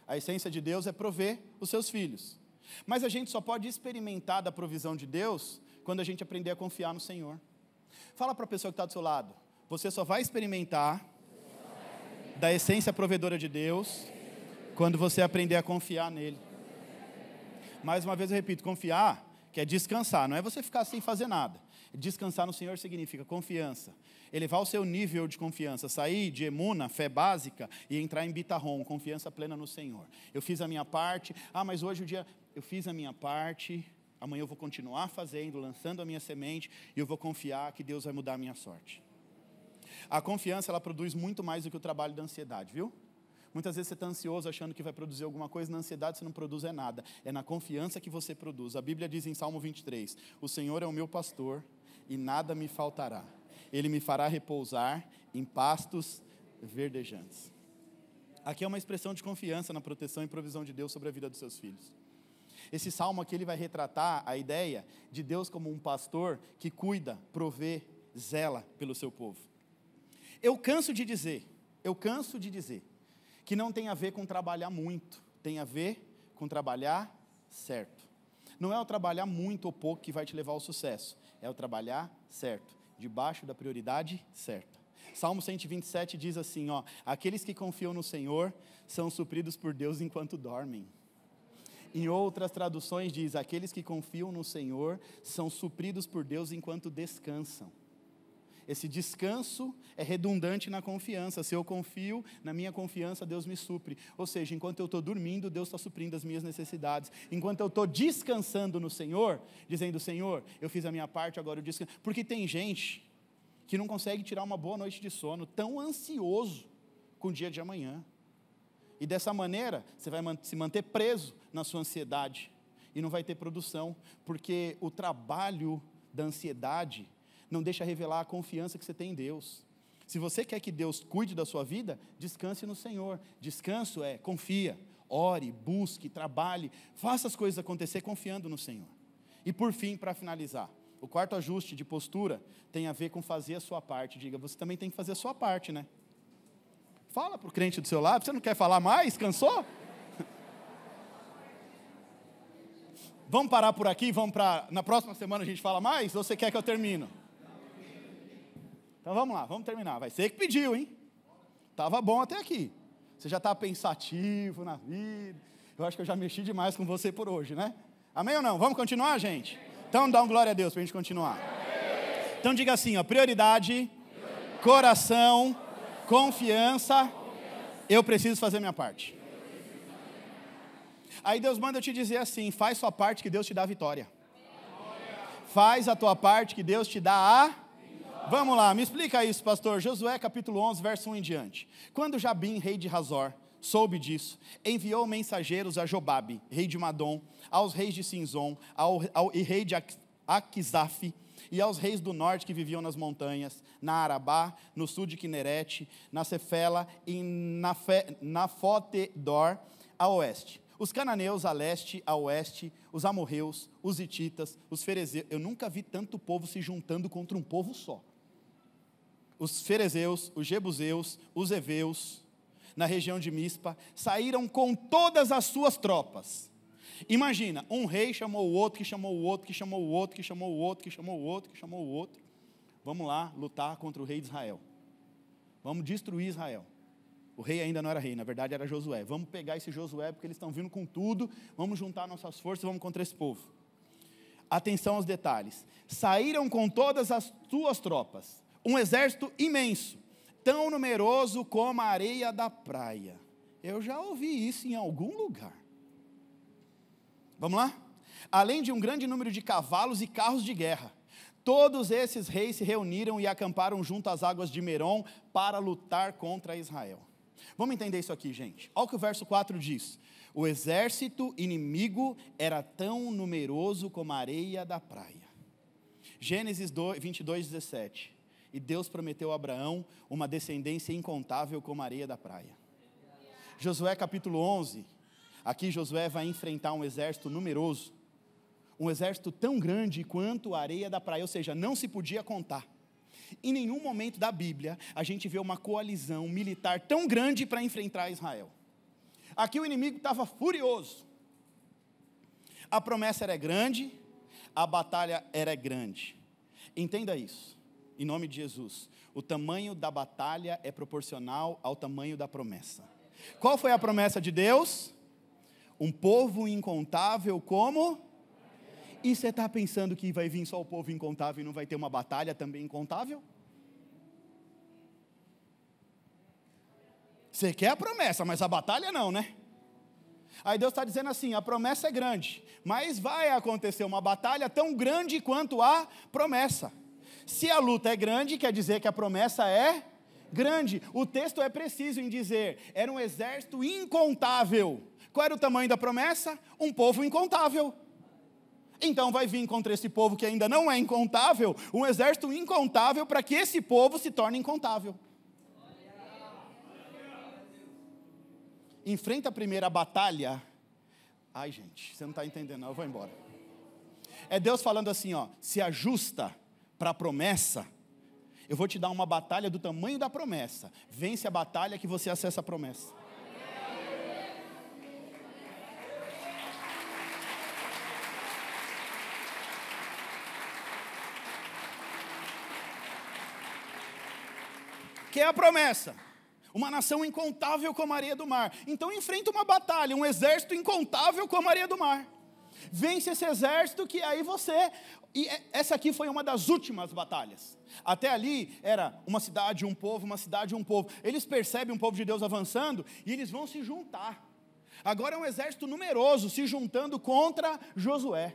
A essência de Deus é prover os seus filhos. Mas a gente só pode experimentar da provisão de Deus quando a gente aprender a confiar no Senhor. Fala para a pessoa que está do seu lado, você só vai experimentar da essência provedora de Deus quando você aprender a confiar nele. Mais uma vez eu repito, confiar quer descansar, não é você ficar sem fazer nada. Descansar no Senhor significa confiança, elevar o seu nível de confiança, sair de emuna, fé básica, e entrar em bitarrom, confiança plena no Senhor. Eu fiz a minha parte, mas hoje o dia, eu fiz a minha parte, amanhã eu vou continuar fazendo, lançando a minha semente, e eu vou confiar que Deus vai mudar a minha sorte. A confiança, ela produz muito mais do que o trabalho da ansiedade, viu? Muitas vezes você está ansioso achando que vai produzir alguma coisa, na ansiedade você não produz nada, é na confiança que você produz. A Bíblia diz em Salmo 23, o Senhor é o meu pastor e nada me faltará. Ele me fará repousar em pastos verdejantes. Aqui é uma expressão de confiança na proteção e provisão de Deus sobre a vida dos seus filhos. Esse salmo aqui ele vai retratar a ideia de Deus como um pastor que cuida, provê, zela pelo seu povo. Eu canso de dizer que não tem a ver com trabalhar muito, tem a ver com trabalhar certo. Não é o trabalhar muito ou pouco que vai te levar ao sucesso, é o trabalhar certo, debaixo da prioridade certa. Salmo 127 diz assim, aqueles que confiam no Senhor são supridos por Deus enquanto dormem. Em outras traduções diz, aqueles que confiam no Senhor são supridos por Deus enquanto descansam. Esse descanso é redundante na confiança. Se eu confio, na minha confiança, Deus me supre. Ou seja, enquanto eu estou dormindo, Deus está suprindo as minhas necessidades. Enquanto eu estou descansando no Senhor, dizendo, Senhor, eu fiz a minha parte, agora eu descanso. Porque tem gente que não consegue tirar uma boa noite de sono, tão ansioso com o dia de amanhã. E dessa maneira, você vai se manter preso na sua ansiedade. E não vai ter produção, porque o trabalho da ansiedade não deixa revelar a confiança que você tem em Deus. Se você quer que Deus cuide da sua vida, descanse no Senhor. Descanso confia, ore, busque, trabalhe, faça as coisas acontecer confiando no Senhor. E por fim, para finalizar, o quarto ajuste de postura tem a ver com fazer a sua parte. Diga, você também tem que fazer a sua parte, né? Fala para o crente do seu lado, você não quer falar mais? Cansou? Vamos parar por aqui, na próxima semana a gente fala mais? Ou você quer que eu termine? Então vamos lá, vamos terminar. Vai ser que pediu, hein? Estava bom até aqui. Você já está pensativo na vida. Eu acho que eu já mexi demais com você por hoje, né? Amém ou não? Vamos continuar, gente? Então dá um glória a Deus para a gente continuar. Então diga assim, prioridade, coração, confiança, eu preciso fazer minha parte. Aí Deus manda eu te dizer assim, faz sua parte que Deus te dá a vitória. Faz a tua parte que Deus te dá a... Vamos lá, me explica isso, pastor. Josué capítulo 11, verso 1 em diante. Quando Jabim, rei de Hazor, soube disso, enviou mensageiros a Jobabe, rei de Madom, aos reis de Sinzom, e rei de Aquisaf, e aos reis do norte que viviam nas montanhas, na Arabá, no sul de Quinerete, na Cefela e na Fotedor, a oeste. Os cananeus a leste, a oeste, os amorreus, os hititas, os ferezeus. Eu nunca vi tanto povo se juntando contra um povo só. Os ferezeus, os jebuseus, os heveus, na região de Mispa, saíram com todas as suas tropas. Imagina, um rei chamou o outro, que chamou o outro, que chamou o outro, que chamou o outro, que chamou o outro, que chamou o outro. Vamos lá lutar contra o rei de Israel. Vamos destruir Israel. O rei ainda não era rei, na verdade era Josué. Vamos pegar esse Josué, porque eles estão vindo com tudo. Vamos juntar nossas forças e vamos contra esse povo. Atenção aos detalhes. Saíram com todas as suas tropas. Um exército imenso, tão numeroso como a areia da praia. Eu já ouvi isso em algum lugar. Vamos lá? Além de um grande número de cavalos e carros de guerra. Todos esses reis se reuniram e acamparam junto às águas de Merom para lutar contra Israel. Vamos entender isso aqui, gente. Olha o que o verso 4 diz. O exército inimigo era tão numeroso como a areia da praia. Gênesis 22, 17. E Deus prometeu a Abraão uma descendência incontável como a areia da praia. Josué capítulo 11. Aqui Josué vai enfrentar um exército numeroso. Um exército tão grande quanto a areia da praia. Ou seja, não se podia contar. Em nenhum momento da Bíblia, a gente vê uma coalizão militar tão grande para enfrentar Israel. Aqui o inimigo estava furioso. A promessa era grande, a batalha era grande. Entenda isso, em nome de Jesus. O tamanho da batalha é proporcional ao tamanho da promessa. Qual foi a promessa de Deus? Um povo incontável como? E você está pensando que vai vir só o povo incontável e não vai ter uma batalha também incontável? Você quer a promessa, mas a batalha não, né? Aí Deus está dizendo assim, a promessa é grande, mas vai acontecer uma batalha tão grande quanto a promessa. Se a luta é grande, quer dizer que a promessa é grande. O texto é preciso em dizer, era um exército incontável. Qual era o tamanho da promessa? Um povo incontável. Então vai vir contra esse povo que ainda não é incontável, um exército incontável para que esse povo se torne incontável. Enfrenta a primeira batalha. Ai, gente, você não está entendendo, não, eu vou embora. É Deus falando assim, ó, se ajusta para a promessa, eu vou te dar uma batalha do tamanho da promessa. Vence a batalha que você acessa a promessa. Que é a promessa? Uma nação incontável como a areia do mar. Então enfrenta uma batalha, um exército incontável como a areia do mar. Vence esse exército que aí você... E essa aqui foi uma das últimas batalhas. Até ali era uma cidade, um povo, uma cidade, um povo. Eles percebem um povo de Deus avançando e eles vão se juntar. Agora é um exército numeroso se juntando contra Josué.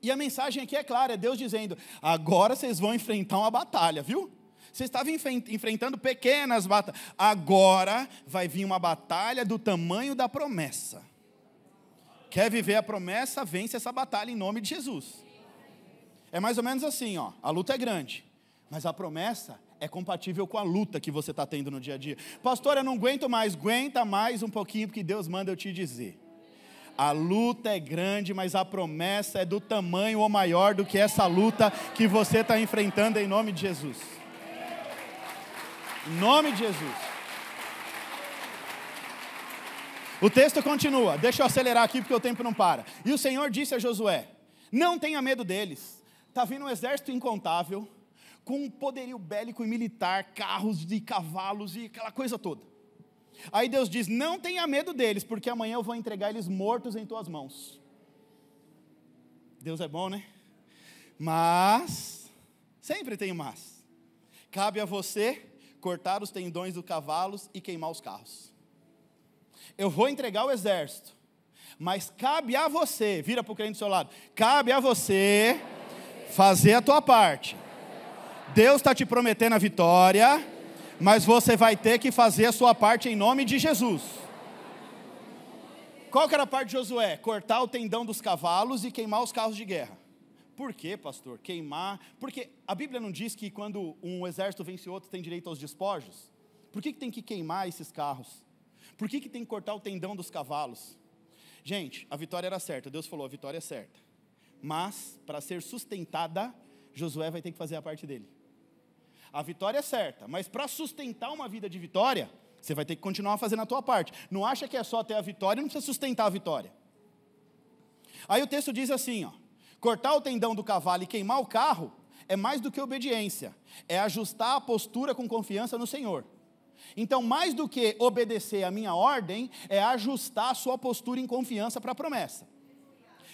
E a mensagem aqui é clara, é Deus dizendo, agora vocês vão enfrentar uma batalha, viu? Vocês estavam enfrentando pequenas batalhas. Agora vai vir uma batalha do tamanho da promessa. Quer viver a promessa? Vence essa batalha em nome de Jesus. É mais ou menos assim, ó. A luta é grande, mas a promessa é compatível com a luta que você está tendo no dia a dia. Pastor, eu não aguento mais. Aguenta mais um pouquinho, porque Deus manda eu te dizer. A luta é grande, mas a promessa é do tamanho ou maior do que essa luta que você está enfrentando em nome de Jesus. Em nome de Jesus. O texto continua, deixa eu acelerar aqui porque o tempo não para. E o Senhor disse a Josué, não tenha medo deles. Está vindo um exército incontável, com um poderio bélico e militar, carros e cavalos e aquela coisa toda. Aí Deus diz, não tenha medo deles, porque amanhã eu vou entregar eles mortos em tuas mãos. Deus é bom, né? Mas, sempre tem mas. Cabe a você cortar os tendões dos cavalos e queimar os carros. Eu vou entregar o exército, mas cabe a você, vira para o crente do seu lado, cabe a você fazer a tua parte. Deus está te prometendo a vitória, mas você vai ter que fazer a sua parte em nome de Jesus. Qual que era a parte de Josué? Cortar o tendão dos cavalos e queimar os carros de guerra. Por quê, pastor? Queimar? Porque a Bíblia não diz que quando um exército vence outro tem direito aos despojos? Por que tem que queimar esses carros? Por que tem que cortar o tendão dos cavalos? Gente, a vitória era certa, Deus falou, a vitória é certa. Mas, para ser sustentada, Josué vai ter que fazer a parte dele. A vitória é certa, mas para sustentar uma vida de vitória, você vai ter que continuar fazendo a tua parte. Não acha que é só ter a vitória, não precisa sustentar a vitória. Aí o texto diz assim, ó, cortar o tendão do cavalo e queimar o carro é mais do que obediência, é ajustar a postura com confiança no Senhor. Então, mais do que obedecer a minha ordem, é ajustar a sua postura em confiança para a promessa.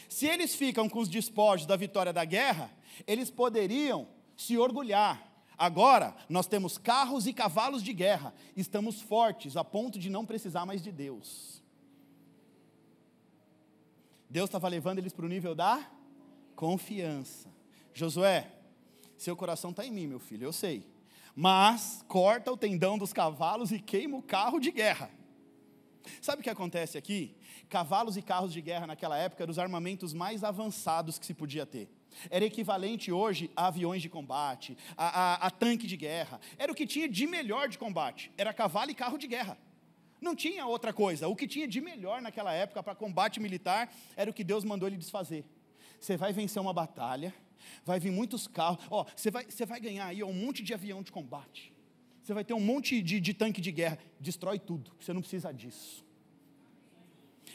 Se eles ficam com os despojos da vitória da guerra, eles poderiam se orgulhar. Agora, nós temos carros e cavalos de guerra, estamos fortes a ponto de não precisar mais de Deus. Deus estava levando eles para o nível da confiança. Josué, seu coração está em mim, meu filho, eu sei. Mas corta o tendão dos cavalos e queima o carro de guerra. Sabe o que acontece aqui? Cavalos e carros de guerra naquela época eram os armamentos mais avançados que se podia ter. Era equivalente hoje a aviões de combate, a tanque de guerra. Era o que tinha de melhor de combate. Era cavalo e carro de guerra. Não tinha outra coisa. O que tinha de melhor naquela época para combate militar era o que Deus mandou ele desfazer. Você vai vencer uma batalha, vai vir muitos carros. Ó, você vai ganhar aí um monte de avião de combate. Você vai ter um monte de tanque de guerra. Destrói tudo, você não precisa disso.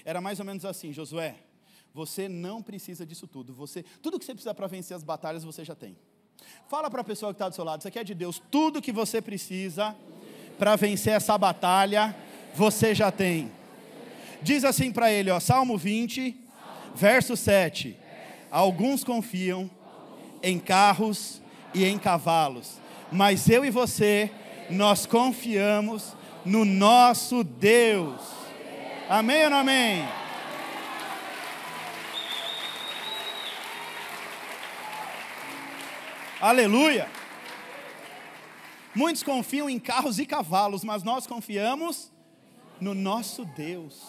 Era mais ou menos assim, Josué, Você não precisa disso tudo. Tudo que você precisa para vencer as batalhas, você já tem. Fala para a pessoa que está do seu lado, isso aqui é de Deus. Tudo que você precisa para vencer essa batalha, você já tem. Diz assim para ele, Salmo 20, verso 7. Alguns confiam em carros e em cavalos, mas eu e você, nós confiamos no nosso Deus. Amém ou não amém? Aleluia! Muitos confiam em carros e cavalos, mas nós confiamos no nosso Deus.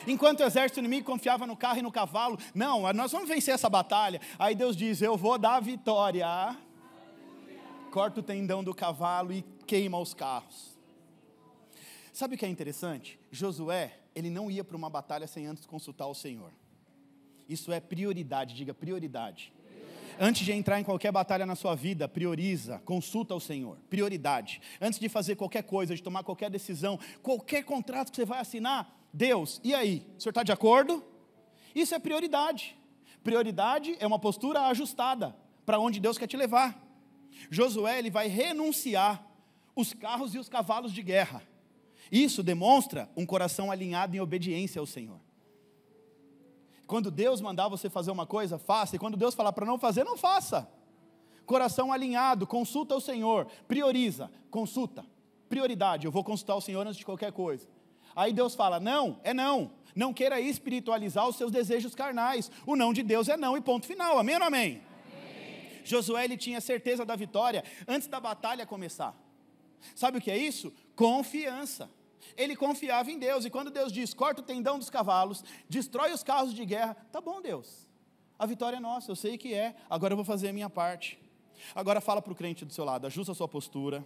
Enquanto o exército inimigo confiava no carro e no cavalo, não, nós vamos vencer essa batalha. Aí Deus diz, eu vou dar a vitória. Corta o tendão do cavalo e queima os carros. Sabe o que é interessante? Josué, ele não ia para uma batalha sem antes consultar o Senhor. Isso é prioridade, diga prioridade. Antes de entrar em qualquer batalha na sua vida, prioriza, consulta o Senhor, prioridade. Antes de fazer qualquer coisa, de tomar qualquer decisão, qualquer contrato que você vai assinar, Deus, e aí? O senhor está de acordo? Isso é prioridade. Prioridade é uma postura ajustada para onde Deus quer te levar. Josué, ele vai renunciar os carros e os cavalos de guerra. Isso demonstra um coração alinhado em obediência ao Senhor. Quando Deus mandar você fazer uma coisa, faça. E quando Deus falar para não fazer, não faça. Coração alinhado, consulta o Senhor. Prioriza, consulta. Prioridade, eu vou consultar o Senhor antes de qualquer coisa. Aí Deus fala, não, é não. Não queira espiritualizar os seus desejos carnais. O não de Deus é não e ponto final. Amém ou não amém? Amém. Josué, ele tinha certeza da vitória antes da batalha começar. Sabe o que é isso? Confiança. Ele confiava em Deus, e quando Deus diz, corta o tendão dos cavalos, destrói os carros de guerra, tá bom Deus, a vitória é nossa, eu sei que é, agora eu vou fazer a minha parte. Agora fala para o crente do seu lado, ajusta a sua postura,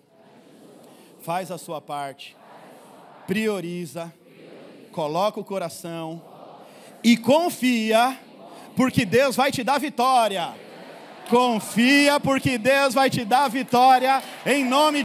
faz a sua parte, prioriza, coloca o coração, e confia, porque Deus vai te dar vitória. Confia, porque Deus vai te dar vitória, em nome de